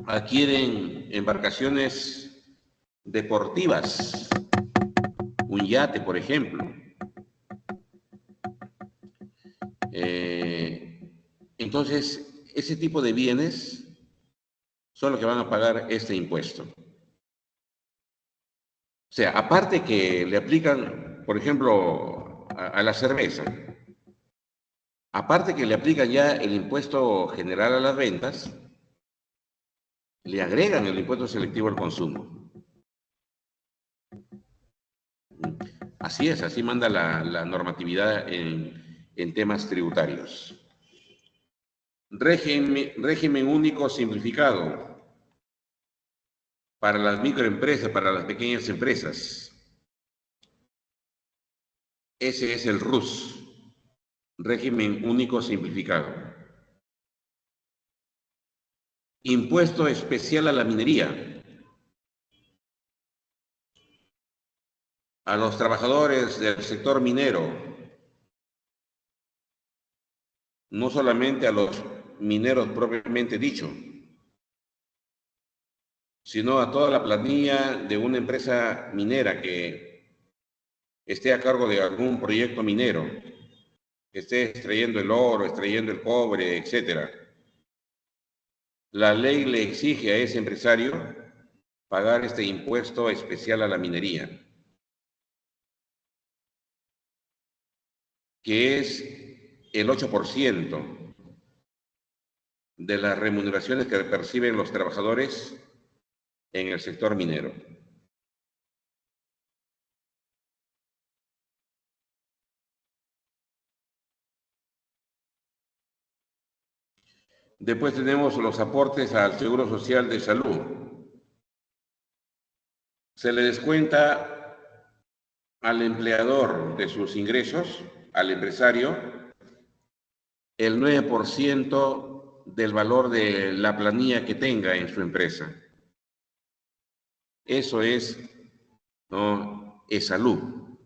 adquieren embarcaciones deportivas, un yate, por ejemplo. Entonces, ese tipo de bienes son los que van a pagar este impuesto. O sea, aparte que le aplican, por ejemplo, a la cerveza, aparte que le aplican ya el impuesto general a las ventas, le agregan el impuesto selectivo al consumo. Así es, así manda la normatividad en temas tributarios. régimen único simplificado para las microempresas, para las pequeñas empresas. Ese es el RUS, régimen único simplificado. Impuesto especial a la minería. A los trabajadores del sector minero, no solamente a los mineros propiamente dicho, sino a toda la planilla de una empresa minera que esté a cargo de algún proyecto minero, que esté extrayendo el oro, extrayendo el cobre, etc. La ley le exige a ese empresario pagar este impuesto especial a la minería, que es el 8% de las remuneraciones que perciben los trabajadores en el sector minero. Después tenemos los aportes al Seguro Social de Salud. Se le descuenta al empleador de sus ingresos, al empresario, el 9% del valor de la planilla que tenga en su empresa. Eso es, ¿no? Es salud.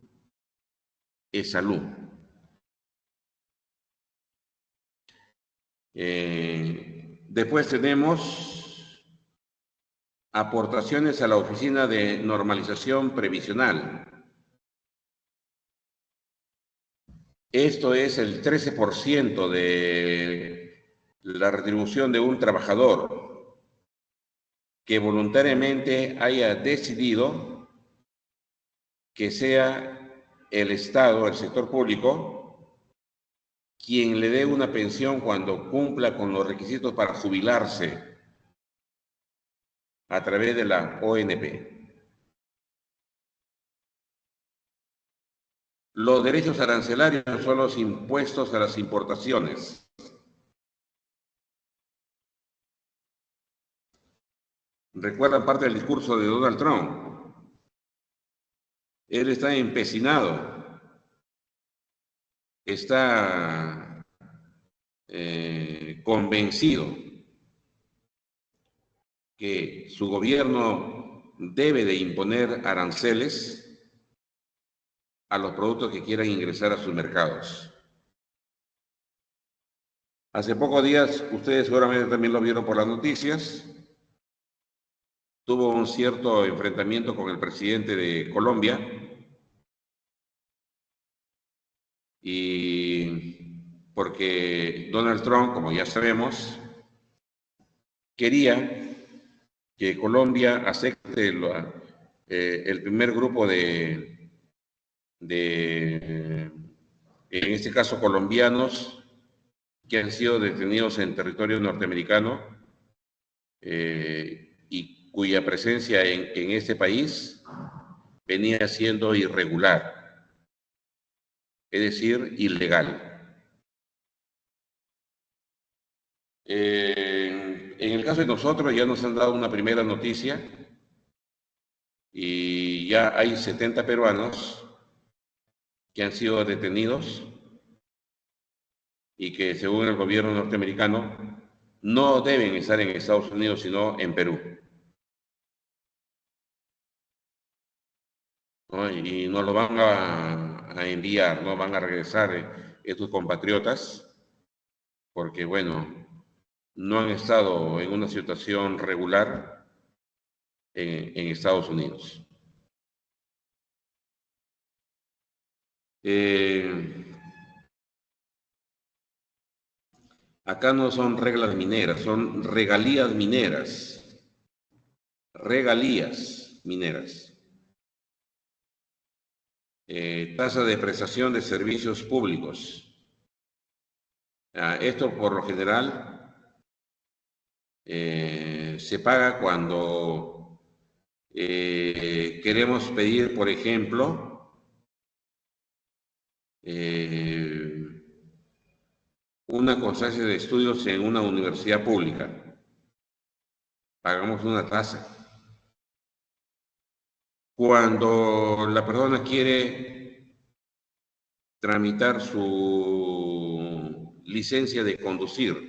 Es salud. Después tenemos aportaciones a la Oficina de Normalización Previsional. Esto es el 13% de la retribución de un trabajador que voluntariamente haya decidido que sea el Estado, el sector público, quien le dé una pensión cuando cumpla con los requisitos para jubilarse a través de la ONP. Los derechos arancelarios son los impuestos a las importaciones. ¿Recuerdan parte del discurso de Donald Trump? Él está empecinado, está convencido que su gobierno debe de imponer aranceles a los productos que quieran ingresar a sus mercados. Hace pocos días, ustedes seguramente también lo vieron por las noticias, tuvo un cierto enfrentamiento con el presidente de Colombia y porque Donald Trump, como ya sabemos, quería que Colombia acepte el primer grupo en este caso colombianos, que han sido detenidos en territorio norteamericano y cuya presencia en este país venía siendo irregular, es decir, ilegal. En el caso de nosotros ya nos han dado una primera noticia y ya hay 70 peruanos que han sido detenidos y que según el gobierno norteamericano no deben estar en Estados Unidos sino en Perú, ¿no? Y nos lo van a enviar, no van a regresar estos compatriotas porque bueno, no han estado en una situación regular en Estados Unidos. Acá no son reglas mineras, son regalías mineras. Regalías mineras. Tasa de prestación de servicios públicos. Esto por lo general se paga cuando queremos pedir, por ejemplo, una constancia de estudios en una universidad pública. Pagamos una tasa. Cuando la persona quiere tramitar su licencia de conducir,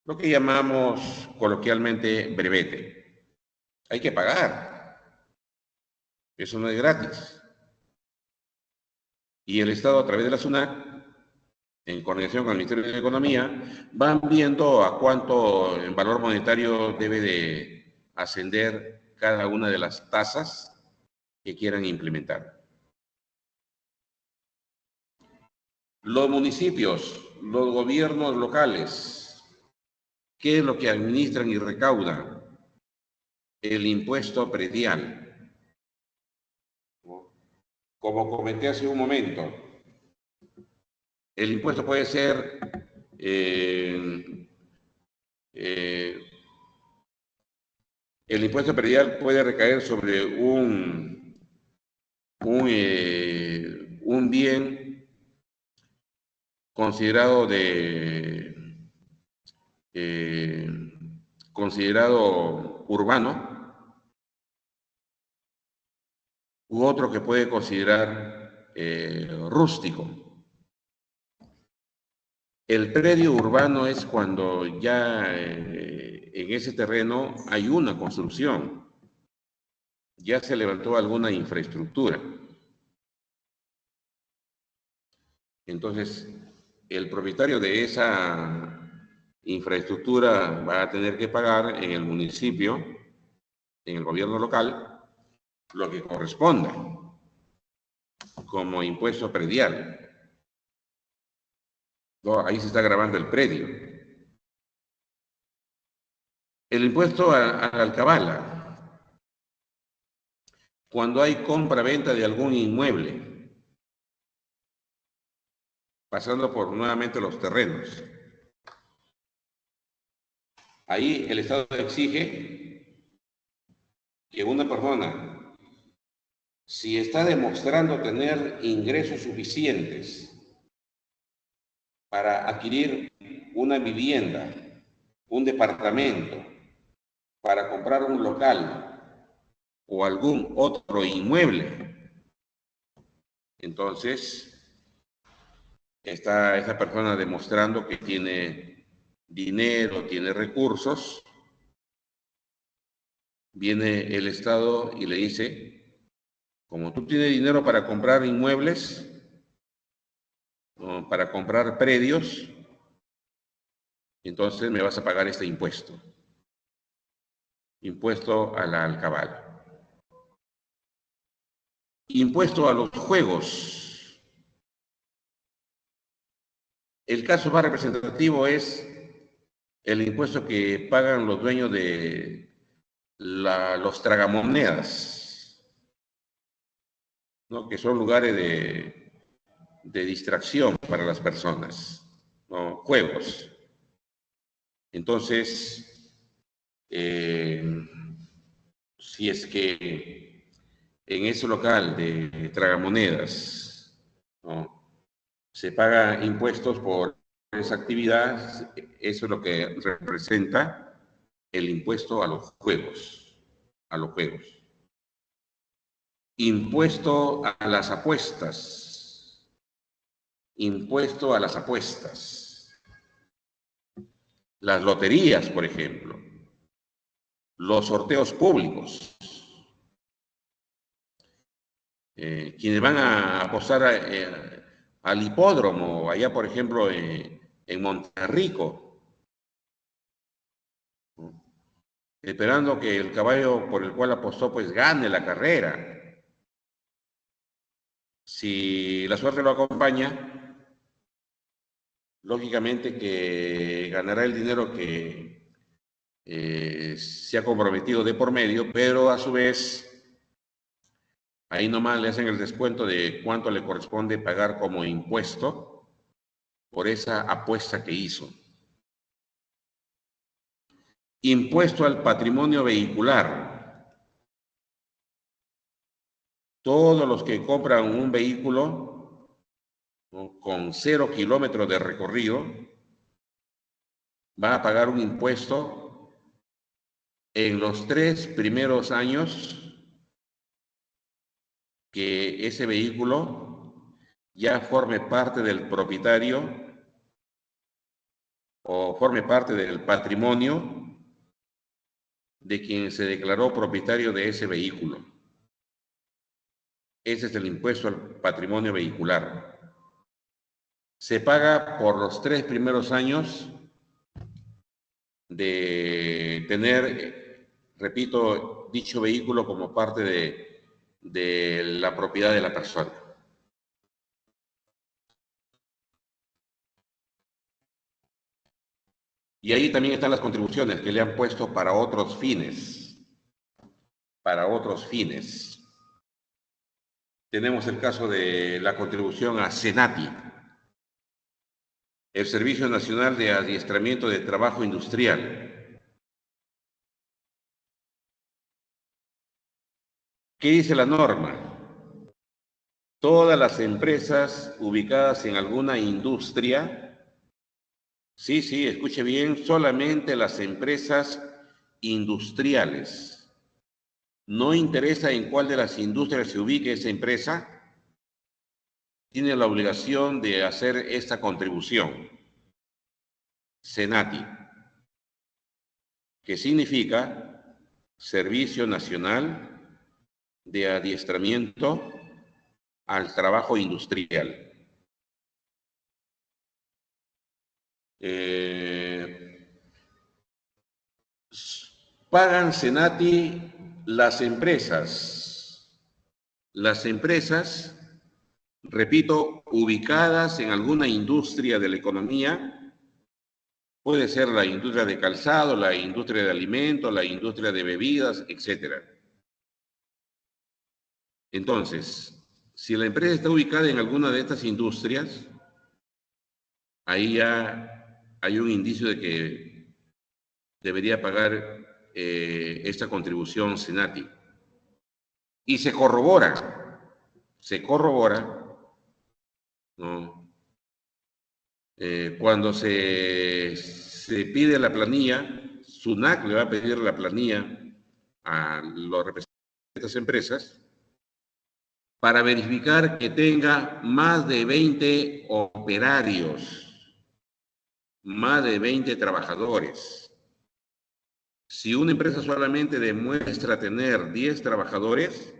lo que llamamos coloquialmente brevete, hay que pagar. Eso no es gratis. Y el Estado, a través de la SUNAT, en coordinación con el Ministerio de Economía, van viendo a cuánto en valor monetario debe de ascender cada una de las tasas que quieran implementar. Los municipios, los gobiernos locales, ¿qué es lo que administran y recaudan? El impuesto predial. Como comenté hace un momento, el impuesto puede ser el impuesto predial puede recaer sobre un bien considerado considerado urbano, u otro que puede considerar rústico. El predio urbano es cuando ya en ese terreno hay una construcción, ya se levantó alguna infraestructura. Entonces, el propietario de esa infraestructura va a tener que pagar en el municipio, en el gobierno local, lo que corresponda como impuesto predial. No, ahí se está grabando el predio. El impuesto a la alcabala, cuando hay compra-venta de algún inmueble, pasando por nuevamente los terrenos. Ahí el Estado exige que una persona, si está demostrando tener ingresos suficientes para adquirir una vivienda, un departamento, para comprar un local o algún otro inmueble, entonces está esa persona demostrando que tiene dinero, tiene recursos, viene el Estado y le dice, como tú tienes dinero para comprar inmuebles, para comprar predios, entonces me vas a pagar este impuesto. Impuesto a la alcabala. Impuesto a los juegos. El caso más representativo es el impuesto que pagan los dueños de los tragamonedas, ¿no? Que son lugares de distracción para las personas, ¿no? Juegos. Entonces, si es que en ese local de tragamonedas, ¿no?, se paga impuestos por esa actividad, eso es lo que representa el impuesto a los juegos, Impuesto a las apuestas, impuesto a las apuestas. Las loterías, por ejemplo, los sorteos públicos. Quienes van a apostar al hipódromo, allá por ejemplo en Monterrico, esperando que el caballo por el cual apostó pues gane la carrera. Si la suerte lo acompaña, lógicamente que ganará el dinero que se ha comprometido de por medio, pero a su vez ahí nomás le hacen el descuento de cuánto le corresponde pagar como impuesto por esa apuesta que hizo. Impuesto al patrimonio vehicular. Todos los que compran un vehículo ¿no?, con 0 kilómetros de recorrido, va a pagar un impuesto en los 3 primeros años que ese vehículo ya forme parte del propietario o forme parte del patrimonio de quien se declaró propietario de ese vehículo. Ese es el impuesto al patrimonio vehicular. Se paga por los 3 primeros años de tener, repito, dicho vehículo como parte de la propiedad de la persona. Y ahí también están las contribuciones que le han puesto para otros fines. Para otros fines. Tenemos el caso de la contribución a SENATI, el Servicio Nacional de Adiestramiento de Trabajo Industrial. ¿Qué dice la norma? Todas las empresas ubicadas en alguna industria, sí, escuche bien, solamente las empresas industriales. No interesa en cuál de las industrias se ubique esa empresa, tiene la obligación de hacer esta contribución. SENATI, que significa Servicio Nacional de Adiestramiento al Trabajo Industrial. Pagan SENATI las empresas, repito, ubicadas en alguna industria de la economía, puede ser la industria de calzado, la industria de alimentos, la industria de bebidas, etc. Entonces, si la empresa está ubicada en alguna de estas industrias, ahí ya hay un indicio de que debería pagar esta contribución SENATI. Y se corrobora, ¿no? Cuando se pide la planilla, SUNAC le va a pedir la planilla a los representantes de estas empresas para verificar que tenga más de 20 operarios, más de 20 trabajadores. Si una empresa solamente demuestra tener 10 trabajadores,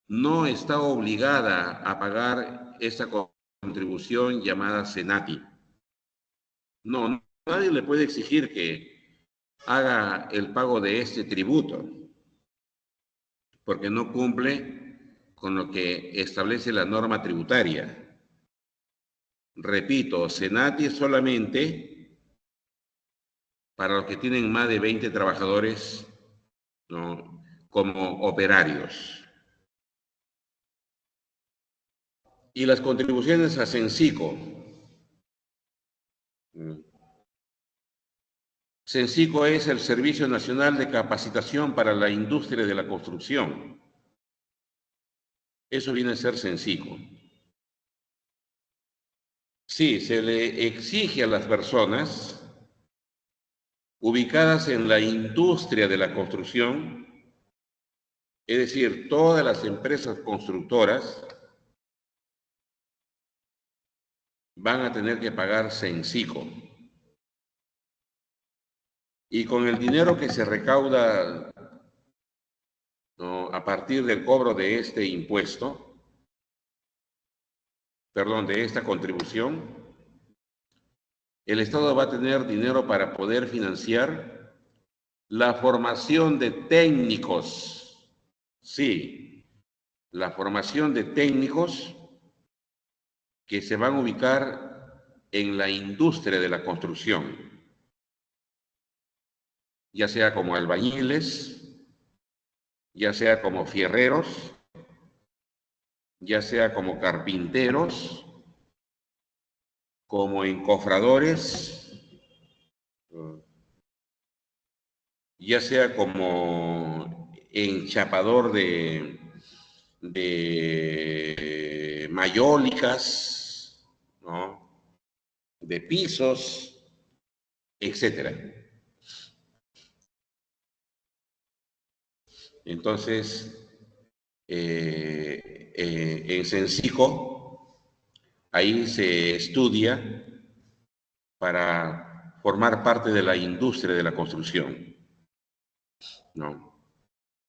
no está obligada a pagar esta contribución llamada SENATI. No, nadie le puede exigir que haga el pago de este tributo, porque no cumple con lo que establece la norma tributaria. Repito, SENATI es solamente para los que tienen más de 20 trabajadores, ¿no?, como operarios. Y las contribuciones a CENSICO. CENSICO es el Servicio Nacional de Capacitación para la Industria de la Construcción. Eso viene a ser CENSICO. Sí, se le exige a las personas ubicadas en la industria de la construcción, es decir, todas las empresas constructoras van a tener que pagar CENSICO. Y con el dinero que se recauda, ¿no?, a partir del cobro de este impuesto, perdón, de esta contribución, el Estado va a tener dinero para poder financiar la formación de técnicos. Sí, la formación de técnicos que se van a ubicar en la industria de la construcción, ya sea como albañiles, ya sea como fierreros, ya sea como carpinteros, como encofradores, ya sea como enchapador de mayólicas, ¿no? De pisos, etcétera. Entonces, en Censico, ahí se estudia para formar parte de la industria de la construcción, ¿no?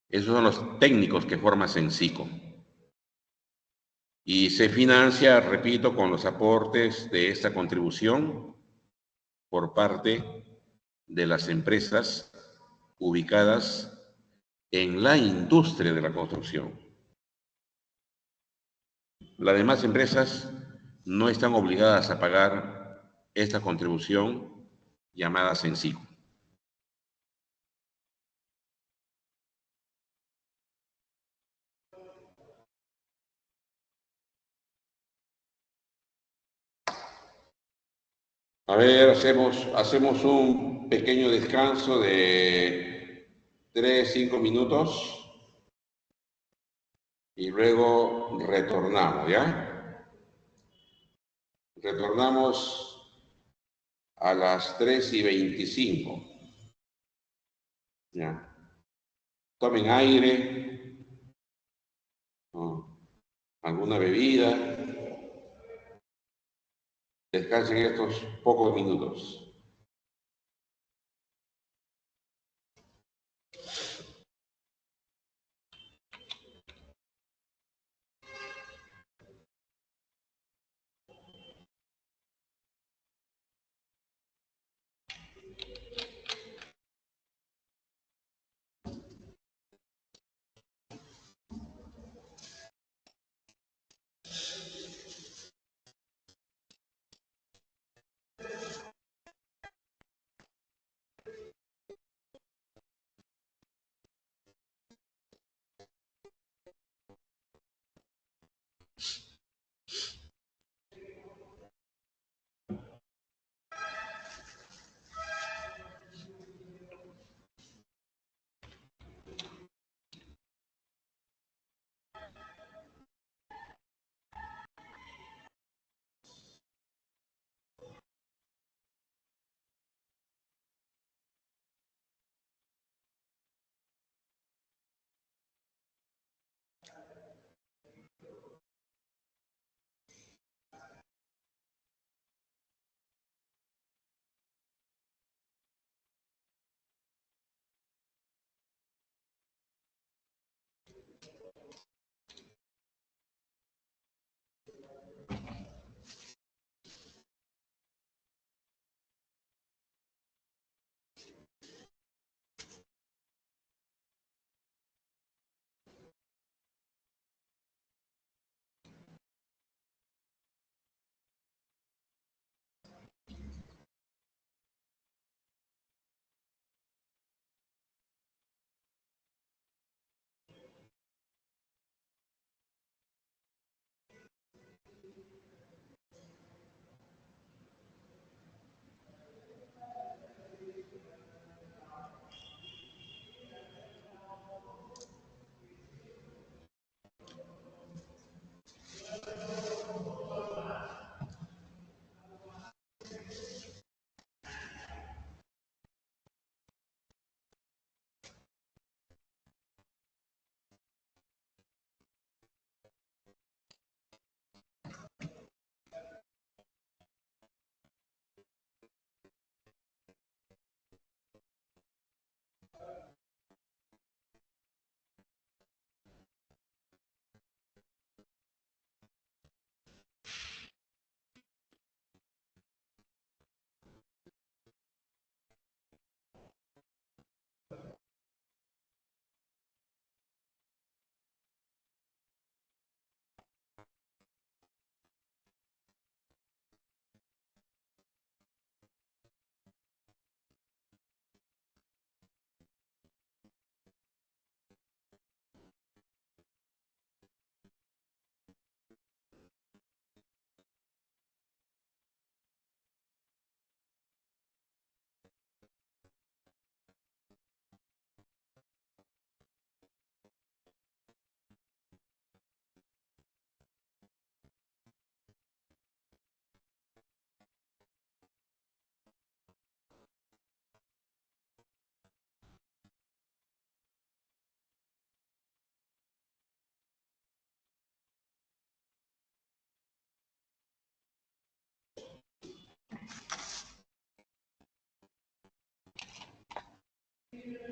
Esos son los técnicos que forma Censico. Y se financia, repito, con los aportes de esta contribución por parte de las empresas ubicadas en la industria de la construcción. Las demás empresas no están obligadas a pagar esta contribución llamada Censico. A ver, hacemos un pequeño descanso de 3, 5 minutos y luego retornamos, ¿ya? Retornamos a las 3:25. ¿Ya? Tomen aire, ¿no? Alguna bebida, descansen estos pocos minutos.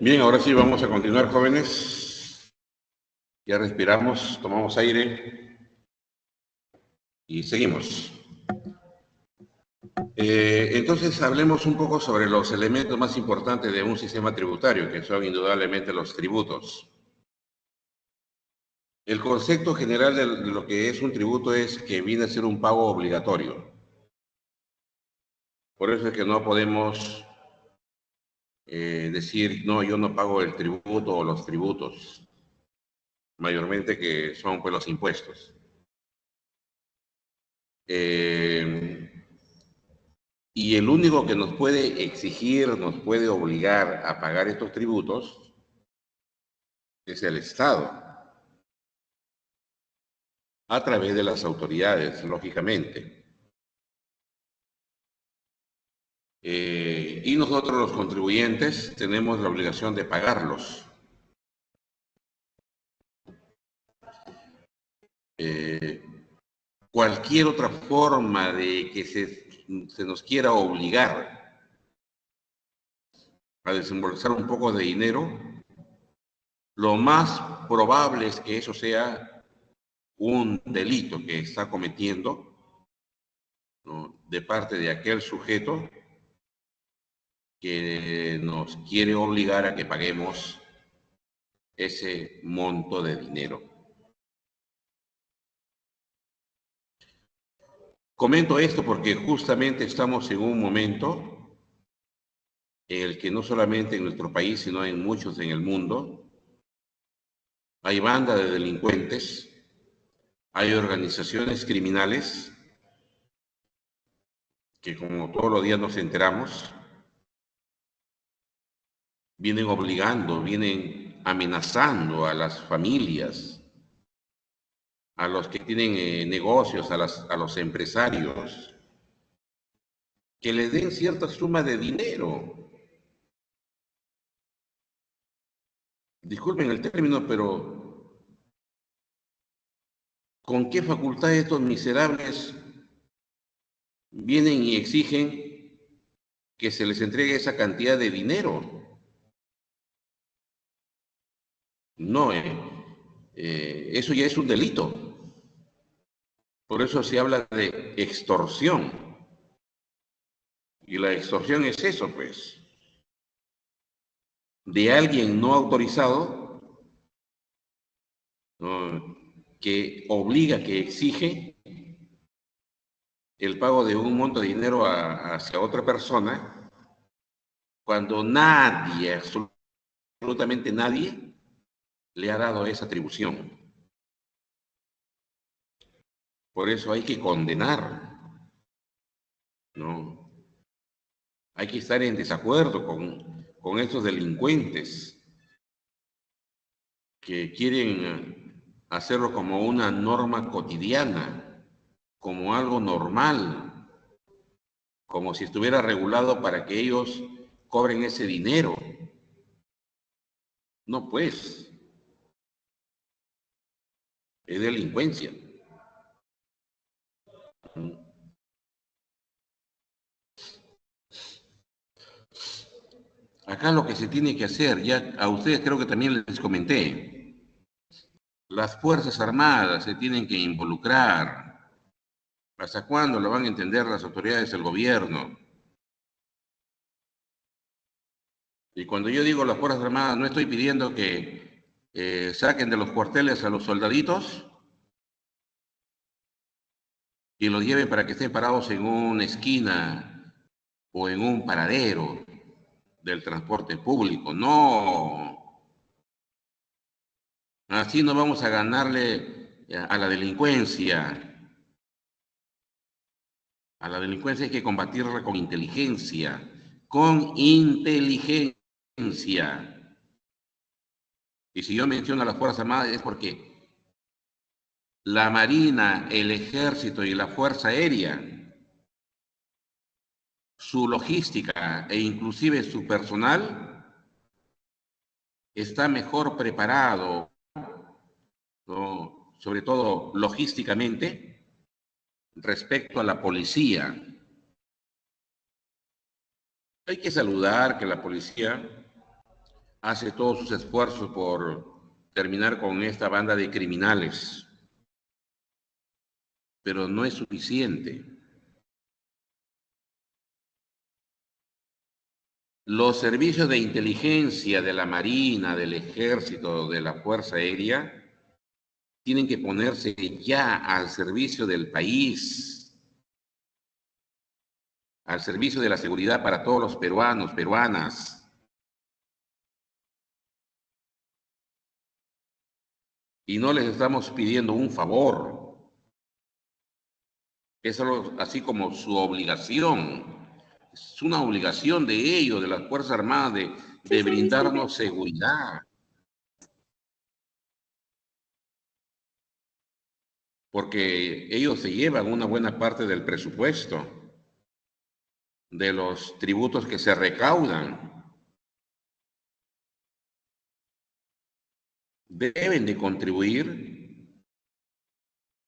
Bien, ahora sí vamos a continuar, jóvenes. Ya respiramos, tomamos aire y seguimos. Entonces, hablemos un poco sobre los elementos más importantes de un sistema tributario, que son indudablemente los tributos. El concepto general de lo que es un tributo es que viene a ser un pago obligatorio. Por eso es que no podemos decir, no, yo no pago el tributo o los tributos, mayormente que son pues los impuestos. Y el único que nos puede exigir, nos puede obligar a pagar estos tributos es el Estado, a través de las autoridades, lógicamente. Y nosotros los contribuyentes tenemos la obligación de pagarlos. Cualquier otra forma de que se nos quiera obligar a desembolsar un poco de dinero, lo más probable es que eso sea un delito que está cometiendo, ¿no?, de parte de aquel sujeto que nos quiere obligar a que paguemos ese monto de dinero. Comento esto porque justamente estamos en un momento en el que no solamente en nuestro país, sino en muchos en el mundo, hay bandas de delincuentes, hay organizaciones criminales que, como todos los días nos enteramos, vienen obligando, vienen amenazando a las familias, a los que tienen negocios, a los empresarios, que les den cierta suma de dinero. Disculpen el término, pero ¿con qué facultad estos miserables vienen y exigen que se les entregue esa cantidad de dinero? No, eso ya es un delito. Por eso se habla de extorsión. Y la extorsión es eso, pues, de alguien no autorizado, ¿no?, que obliga, que exige el pago de un monto de dinero hacia otra persona, cuando nadie, absolutamente nadie, le ha dado esa atribución. Por eso hay que condenar, ¿no? Hay que estar en desacuerdo con estos delincuentes que quieren hacerlo como una norma cotidiana, como algo normal, como si estuviera regulado para que ellos cobren ese dinero. No, pues, es delincuencia. Acá lo que se tiene que hacer, ya a ustedes creo que también les comenté, las Fuerzas Armadas se tienen que involucrar. ¿Hasta cuándo lo van a entender las autoridades del gobierno? Y cuando yo digo las Fuerzas Armadas, no estoy pidiendo que saquen de los cuarteles a los soldaditos y los lleven para que estén parados en una esquina o en un paradero del transporte público. No, así no vamos a ganarle a la delincuencia. A la delincuencia hay que combatirla con inteligencia, con inteligencia. Y si yo menciono a las Fuerzas Armadas es porque la Marina, el Ejército y la Fuerza Aérea, su logística e inclusive su personal está mejor preparado, ¿no?, sobre todo logísticamente, respecto a la policía. Hay que saludar que la policía hace todos sus esfuerzos por terminar con esta banda de criminales, pero no es suficiente. Los servicios de inteligencia de la Marina, del Ejército, de la Fuerza Aérea, tienen que ponerse ya al servicio del país, al servicio de la seguridad para todos los peruanos, peruanas. Y no les estamos pidiendo un favor, es así como su obligación. Es una obligación de ellos, de las Fuerzas Armadas, de brindarnos seguridad. Porque ellos se llevan una buena parte del presupuesto, de los tributos que se recaudan. Deben de contribuir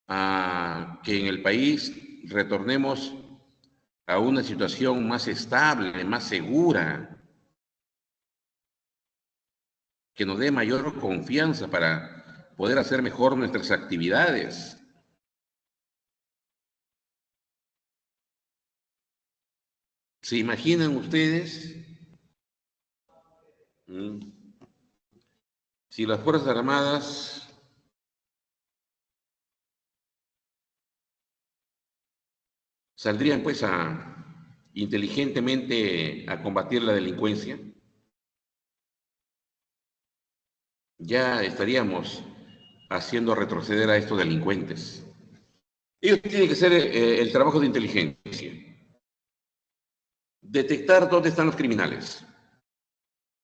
a que en el país retornemos a una situación más estable, más segura, que nos dé mayor confianza para poder hacer mejor nuestras actividades. ¿Se imaginan ustedes si las Fuerzas Armadas saldrían pues inteligentemente a combatir la delincuencia? Ya estaríamos haciendo retroceder a estos delincuentes. Ellos tienen que hacer el trabajo de inteligencia, detectar dónde están los criminales,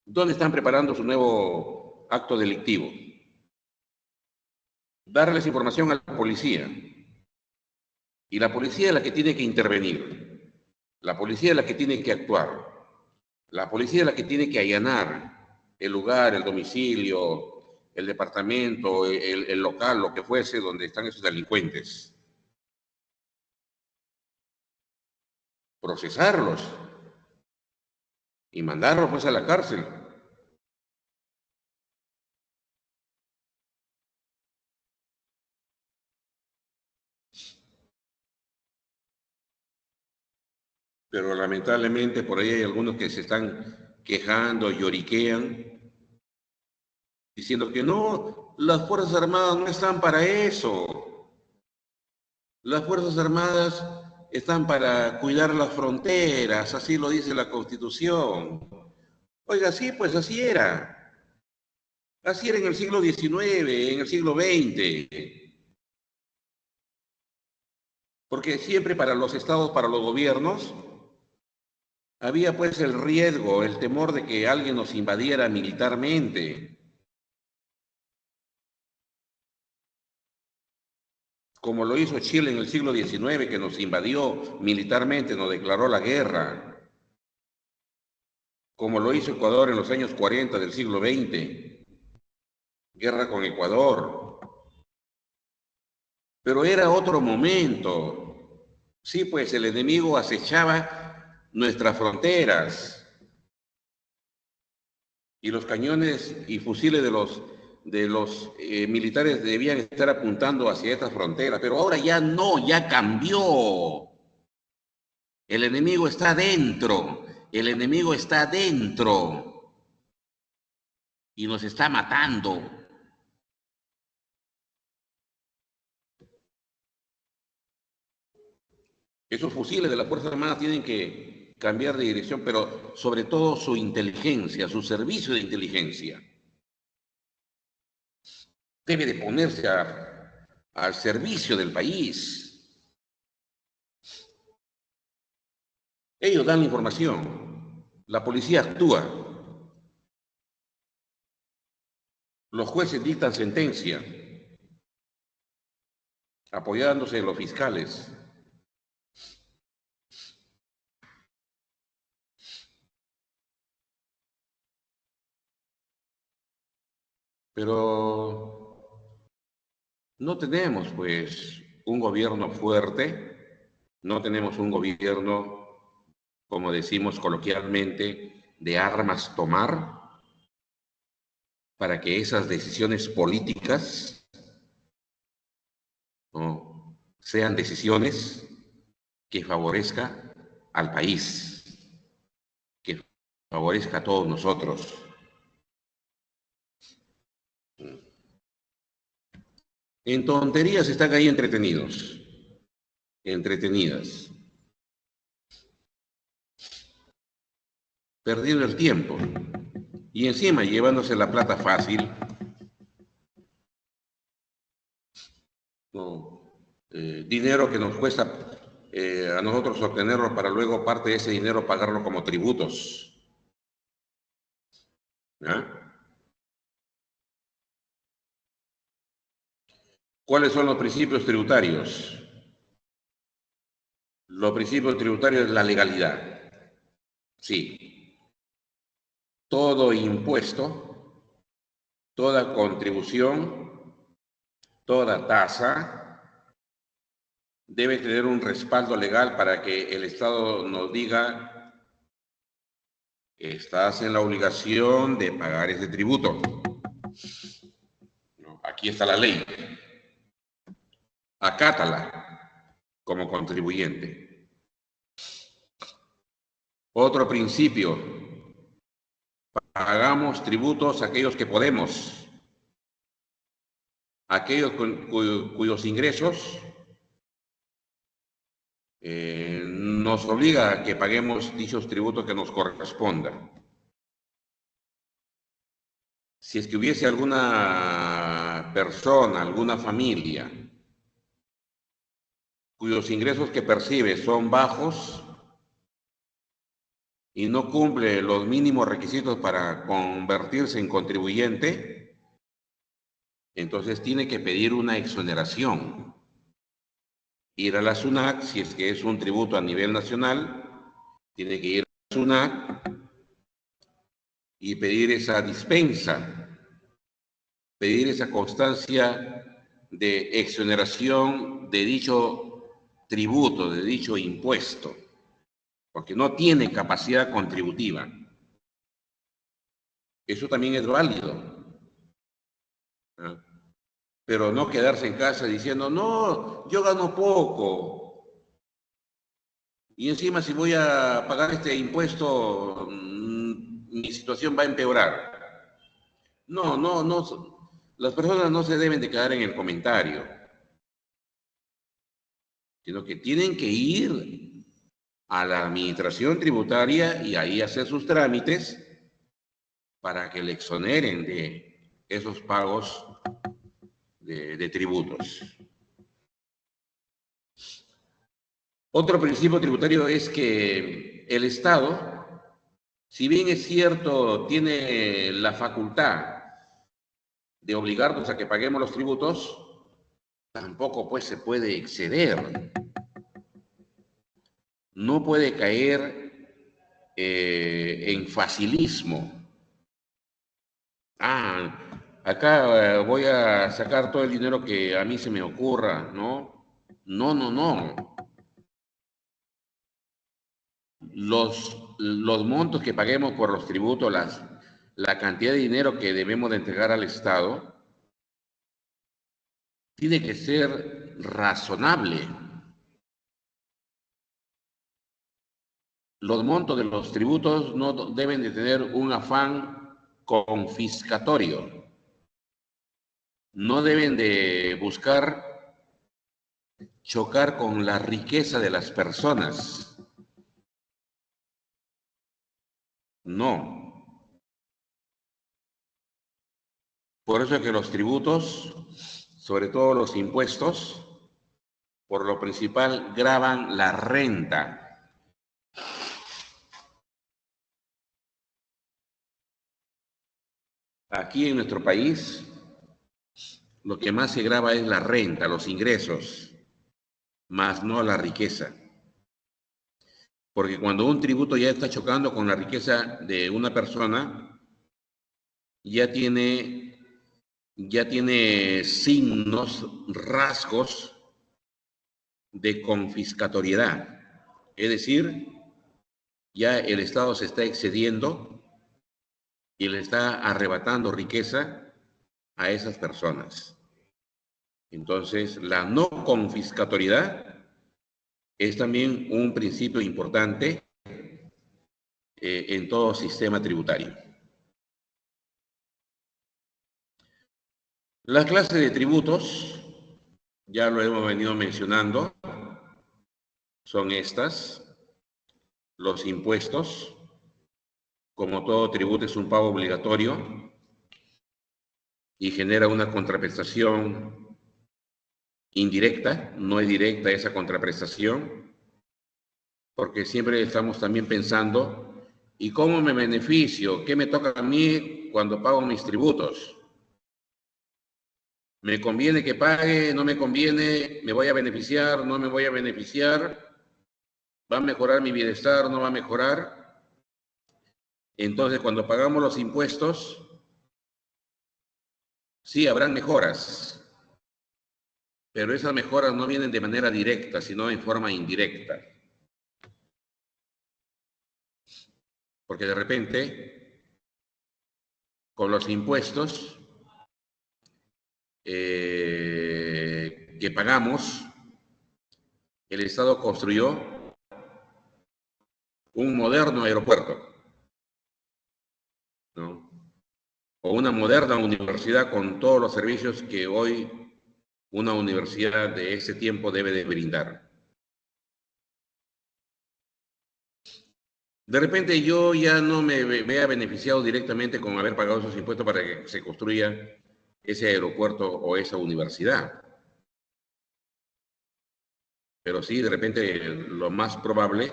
dónde están preparando su nuevo acto delictivo, darles información a la policía, y la policía es la que tiene que intervenir, la policía es la que tiene que actuar, la policía es la que tiene que allanar el lugar, el domicilio, el departamento, el local, lo que fuese, donde están esos delincuentes. Procesarlos y mandarlos pues a la cárcel. Pero lamentablemente por ahí hay algunos que se están quejando, lloriquean, diciendo que no, las Fuerzas Armadas no están para eso. Las Fuerzas Armadas están para cuidar las fronteras, así lo dice la Constitución. Oiga, sí, pues así era. Así era en el siglo XIX, en el siglo XX. Porque siempre para los estados, para los gobiernos, había pues el riesgo, el temor de que alguien nos invadiera militarmente, como lo hizo Chile en el siglo XIX, que nos invadió militarmente, nos declaró la guerra, como lo hizo Ecuador en los años 40 del siglo XX, guerra con Ecuador. Pero era otro momento. Sí, pues el enemigo acechaba nuestras fronteras y los cañones y fusiles de los militares debían estar apuntando hacia estas fronteras, pero ahora ya no, ya cambió. El enemigo está dentro, el enemigo está dentro y nos está matando. Esos fusiles de las Fuerzas Armadas tienen que cambiar de dirección, pero sobre todo su inteligencia, su servicio de inteligencia. Debe de ponerse al servicio del país. Ellos dan la información, la policía actúa, los jueces dictan sentencia, apoyándose en los fiscales. Pero no tenemos, pues, un gobierno fuerte, no tenemos un gobierno, como decimos coloquialmente, de armas tomar. para que esas decisiones políticas, ¿no?, sean decisiones que favorezcan al país, que favorezca a todos nosotros. En tonterías están ahí entretenidos, entretenidas, perdiendo el tiempo y encima llevándose la plata fácil, ¿no? Dinero que nos cuesta a nosotros obtenerlo para luego parte de ese dinero pagarlo como tributos. ¿Ya? ¿Cuáles son los principios tributarios? Los principios tributarios es la legalidad. Sí. Todo impuesto, toda contribución, toda tasa debe tener un respaldo legal para que el Estado nos diga: estás en la obligación de pagar ese tributo. Aquí está la ley. Acátala como contribuyente. Otro principio: pagamos tributos a aquellos que podemos, aquellos cuyos ingresos nos obliga a que paguemos dichos tributos que nos correspondan. Si es que hubiese alguna persona, alguna familia, cuyos ingresos que percibe son bajos y no cumple los mínimos requisitos para convertirse en contribuyente, entonces tiene que pedir una exoneración. Ir a la SUNAT, si es que es un tributo a nivel nacional, tiene que ir a la SUNAT y pedir esa dispensa, pedir esa constancia de exoneración de dicho tributo, de dicho impuesto, porque no tiene capacidad contributiva. Eso también es válido, ¿no? Pero no quedarse en casa diciendo: no, yo gano poco, y encima si voy a pagar este impuesto, mi situación va a empeorar. No, no, no. Las personas no se deben de quedar en el comentario, sino que tienen que ir a la administración tributaria y ahí hacer sus trámites para que le exoneren de esos pagos de tributos. Otro principio tributario es que el Estado, si bien es cierto, tiene la facultad de obligarnos a que paguemos los tributos, tampoco pues se puede exceder. No puede caer en facilismo. Acá voy a sacar todo el dinero que a mí se me ocurra, ¿no? No, no, no. Los montos que paguemos por los tributos, la cantidad de dinero que debemos de entregar al Estado, tiene que ser razonable. Los montos de los tributos no deben de tener un afán confiscatorio. No deben de buscar chocar con la riqueza de las personas. No. Por eso es que los tributos, sobre todo los impuestos, por lo principal gravan la renta. Aquí en nuestro país, lo que más se grava es la renta, los ingresos, más no la riqueza. Porque cuando un tributo ya está chocando con la riqueza de una persona, ya tiene signos, rasgos de confiscatoriedad. Es decir, ya el Estado se está excediendo y le está arrebatando riqueza a esas personas. Entonces, la no confiscatoriedad es también un principio importante en todo sistema tributario. Las clases de tributos, ya lo hemos venido mencionando, son estas. Los impuestos, como todo tributo, es un pago obligatorio y genera una contraprestación indirecta, no es directa esa contraprestación, porque siempre estamos también pensando, ¿y cómo me beneficio? ¿Qué me toca a mí cuando pago mis tributos? ¿Me conviene que pague? ¿No me conviene? ¿Me voy a beneficiar? ¿No me voy a beneficiar? ¿Va a mejorar mi bienestar? ¿No va a mejorar? Entonces, cuando pagamos los impuestos, sí, habrán mejoras, pero esas mejoras no vienen de manera directa, sino en forma indirecta. Porque de repente, con los impuestos que pagamos, el Estado construyó un moderno aeropuerto, ¿no? O una moderna universidad con todos los servicios que hoy una universidad de ese tiempo debe de brindar. De repente yo ya no me vea beneficiado directamente con haber pagado esos impuestos para que se construya ese aeropuerto o esa universidad. Pero sí, de repente lo más probable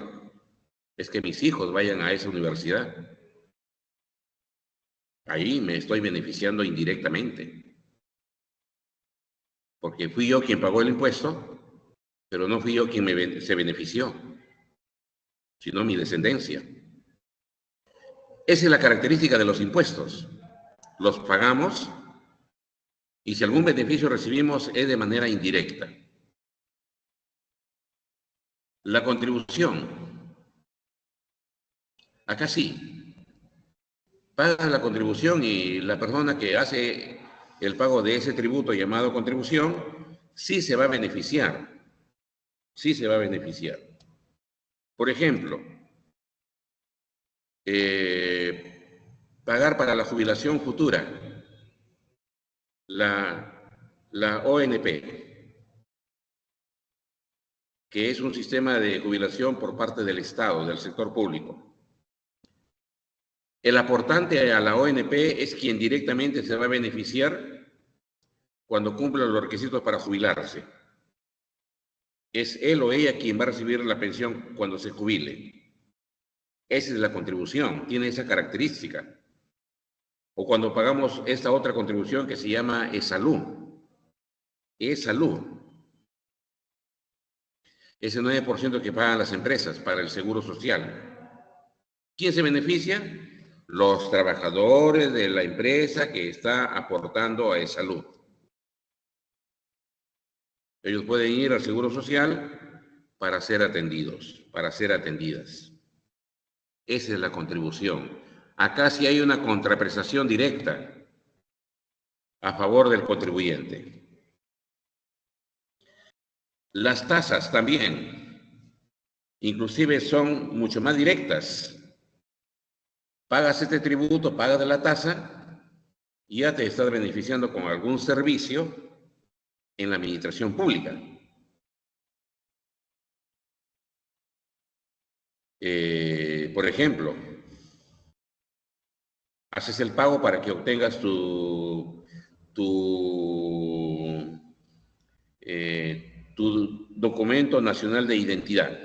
es que mis hijos vayan a esa universidad. Ahí me estoy beneficiando indirectamente. Porque fui yo quien pagó el impuesto, pero no fui yo quien se benefició, sino mi descendencia. Esa es la característica de los impuestos. Los pagamos y si algún beneficio recibimos es de manera indirecta. La contribución. Acá sí. Pagas la contribución y la persona que hace el pago de ese tributo llamado contribución sí se va a beneficiar. Sí se va a beneficiar. Por ejemplo, pagar para la jubilación futura, la ONP, que es un sistema de jubilación por parte del Estado, del sector público. El aportante a la ONP es quien directamente se va a beneficiar cuando cumpla los requisitos para jubilarse. Es él o ella quien va a recibir la pensión cuando se jubile. Esa es la contribución, tiene esa característica. O cuando pagamos esta otra contribución que se llama ESALU. ESALU. Ese 9% que pagan las empresas para el seguro social. ¿Quién se beneficia? Los trabajadores de la empresa que está aportando a ESALU. Ellos pueden ir al seguro social para ser atendidos, para ser atendidas. Esa es la contribución. Acá sí hay una contraprestación directa a favor del contribuyente. Las tasas también, inclusive son mucho más directas. Pagas este tributo, pagas de la tasa y ya te estás beneficiando con algún servicio en la administración pública. Por ejemplo, haces el pago para que obtengas tu documento nacional de identidad.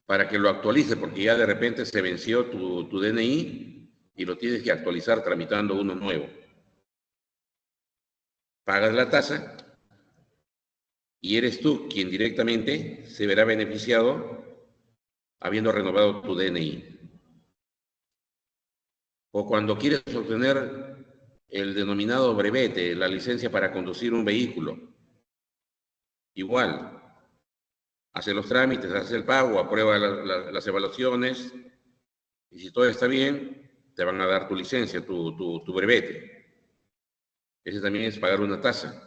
Para que lo actualice, porque ya de repente se venció tu DNI y lo tienes que actualizar tramitando uno nuevo. Pagas la tasa y eres tú quien directamente se verá beneficiado habiendo renovado tu DNI. O cuando quieres obtener el denominado brevete, la licencia para conducir un vehículo, igual, hace los trámites, hace el pago, aprueba las evaluaciones, y si todo está bien, te van a dar tu licencia, tu brevete. Ese también es pagar una tasa.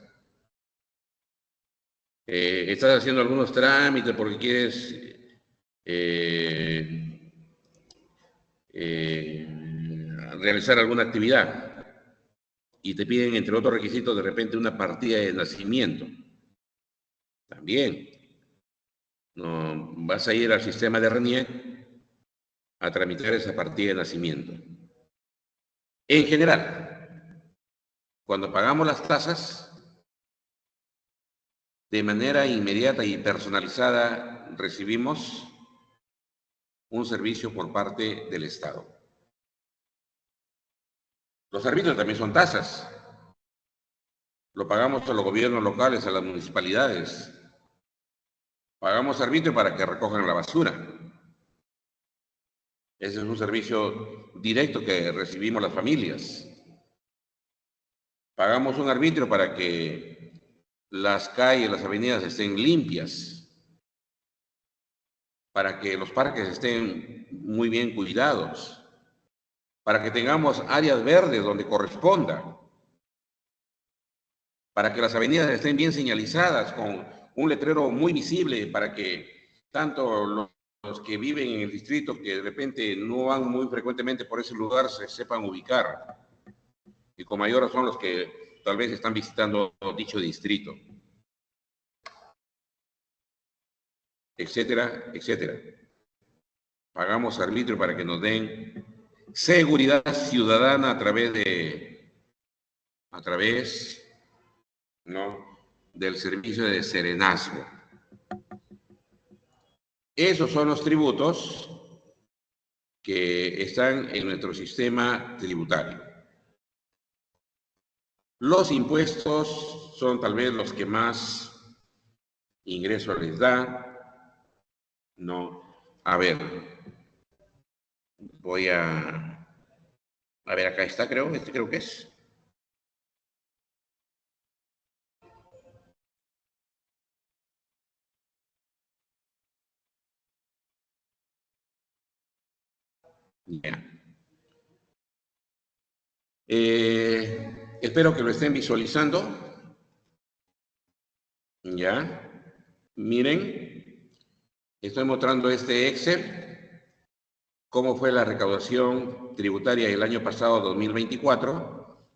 Estás haciendo algunos trámites porque quieres realizar alguna actividad y te piden, entre otros requisitos, de repente una partida de nacimiento. También. No, vas a ir al sistema de RENIEC a tramitar esa partida de nacimiento. En general, cuando pagamos las tasas, de manera inmediata y personalizada recibimos un servicio por parte del Estado. Los arbitrios también son tasas. Lo pagamos a los gobiernos locales, a las municipalidades. Pagamos arbitrio para que recojan la basura. Ese es un servicio directo que recibimos las familias. Pagamos un arbitrio para que las calles, las avenidas estén limpias, para que los parques estén muy bien cuidados, para que tengamos áreas verdes donde corresponda, para que las avenidas estén bien señalizadas con un letrero muy visible, para que tanto los que viven en el distrito, que de repente no van muy frecuentemente por ese lugar, se sepan ubicar, y con mayor razón los que tal vez están visitando dicho distrito, etcétera, etcétera. Pagamos arbitrio para que nos den seguridad ciudadana a través del servicio de serenazgo. Esos son los tributos que están en nuestro sistema tributario. Los impuestos son tal vez los que más ingresos les da. No, a ver, voy a ver, acá está, creo, creo que es. Ya. Espero que lo estén visualizando. Ya. Miren, estoy mostrando este Excel, cómo fue la recaudación tributaria el año pasado, 2024.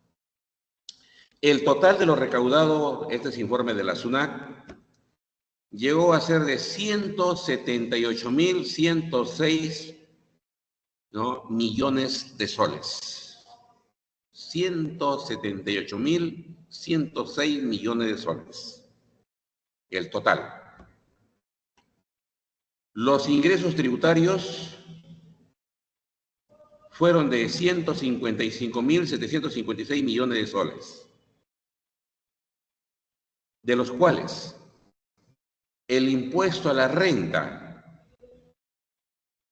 El total de lo recaudado, este es informe de la SUNAT, llegó a ser de 178.106 millones de soles. 178.106 millones de soles. El total. Los ingresos tributarios fueron de 155.756 millones de soles, de los cuales el impuesto a la renta,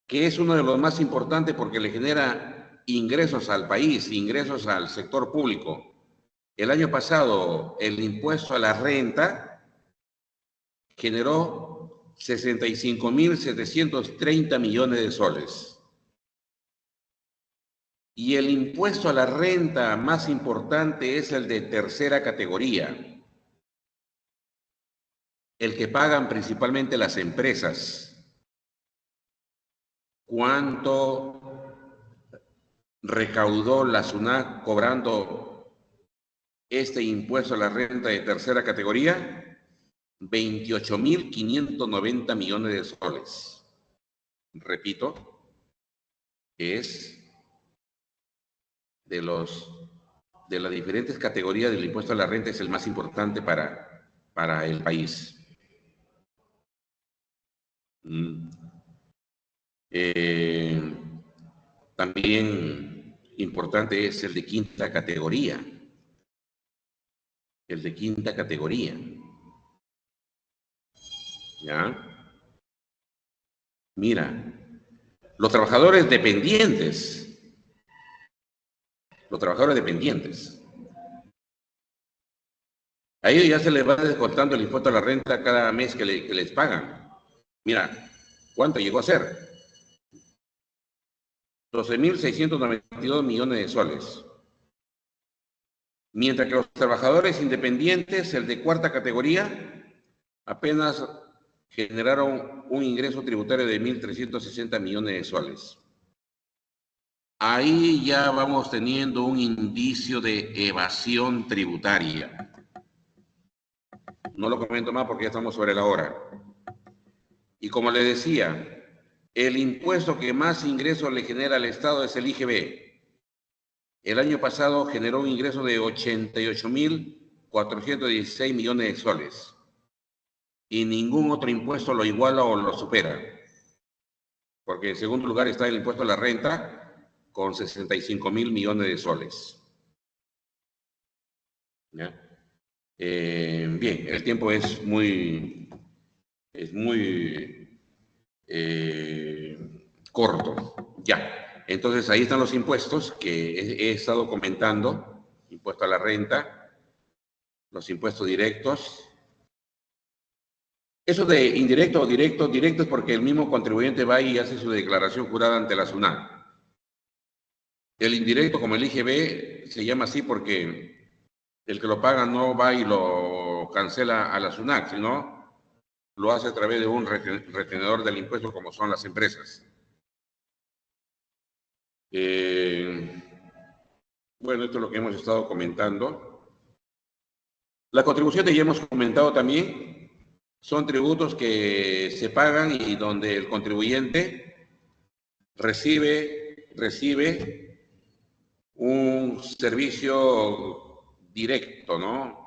que es uno de los más importantes porque le genera ingresos al país, ingresos al sector público. El año pasado, el impuesto a la renta generó 65.730 millones de soles. Y el impuesto a la renta más importante es el de tercera categoría, el que pagan principalmente las empresas. ¿Cuánto recaudó la SUNAT cobrando este impuesto a la renta de tercera categoría? 28.590 millones de soles. Repito, es de las diferentes categorías del impuesto a la renta, es el más importante para el país. También importante es el de quinta categoría. El de quinta categoría. ¿Ya? Mira, los trabajadores dependientes. Los trabajadores dependientes. A ellos ya se les va descontando el impuesto a la renta cada mes que les pagan. Mira, ¿cuánto llegó a ser? 12.692 millones de soles. Mientras que los trabajadores independientes, el de cuarta categoría, apenas generaron un ingreso tributario de 1.360 millones de soles. Ahí ya vamos teniendo un indicio de evasión tributaria. No lo comento más porque ya estamos sobre la hora. Y como le decía, el impuesto que más ingresos le genera al Estado es el IGB. El año pasado generó un ingreso de 88.416 millones de soles. Y ningún otro impuesto lo iguala o lo supera. Porque en segundo lugar está el impuesto a la renta con 65.000 millones de soles. ¿Ya? Bien, el tiempo es muy corto. Ya, entonces ahí están los impuestos que he estado comentando. Impuesto a la renta, los impuestos directos. Eso de indirecto o directo, directo es porque el mismo contribuyente va y hace su declaración jurada ante la SUNAT. El indirecto, como el IGB, se llama así porque el que lo paga no va y lo cancela a la SUNAT, sino lo hace a través de un retenedor del impuesto como son las empresas. Bueno, esto es lo que hemos estado comentando. La contribución que ya hemos comentado también son tributos que se pagan y donde el contribuyente recibe un servicio directo, ¿no?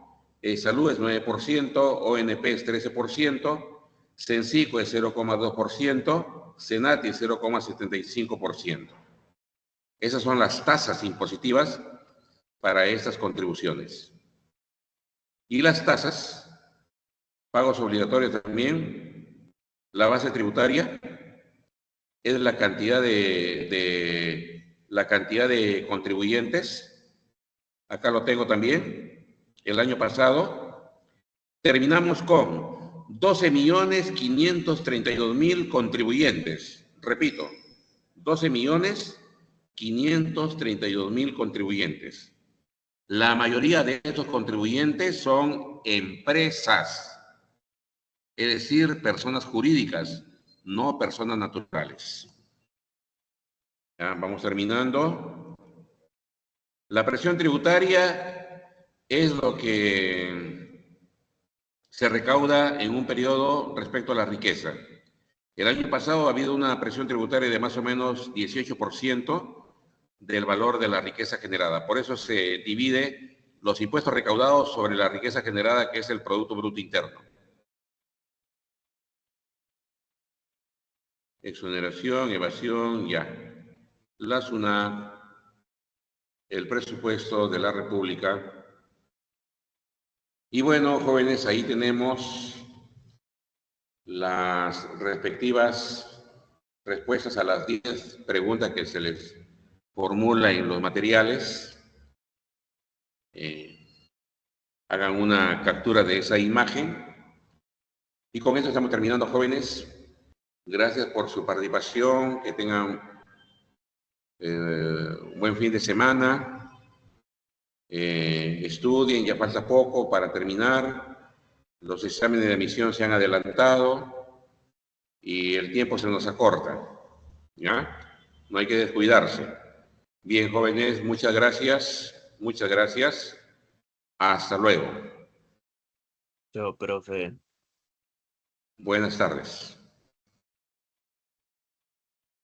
Salud es 9%, ONP es 13%, Censico es 0,2%, Senati es 0,75%. Esas son las tasas impositivas para estas contribuciones. Y las tasas, pagos obligatorios también, la base tributaria es la cantidad de contribuyentes. Acá lo tengo también. El año pasado terminamos con 12.532.000 contribuyentes. Repito, 12.532.000 contribuyentes. La mayoría de estos contribuyentes son empresas, es decir, personas jurídicas, no personas naturales. Ya, vamos terminando. La presión tributaria es lo que se recauda en un periodo respecto a la riqueza. El año pasado ha habido una presión tributaria de más o menos 18% del valor de la riqueza generada. Por eso se divide los impuestos recaudados sobre la riqueza generada, que es el Producto Bruto Interno. Exoneración, evasión, ya. La SUNAT, el presupuesto de la República. Y bueno, jóvenes, ahí tenemos las respectivas respuestas a las 10 preguntas que se les formula en los materiales. Hagan una captura de esa imagen. Y con esto estamos terminando, jóvenes. Gracias por su participación. Que tengan un buen fin de semana. Estudien, ya falta poco para terminar. Los exámenes de admisión se han adelantado y el tiempo se nos acorta. ¿Ya? No hay que descuidarse. Bien, jóvenes, muchas gracias. Muchas gracias. Hasta luego. Chao, profe. Buenas tardes.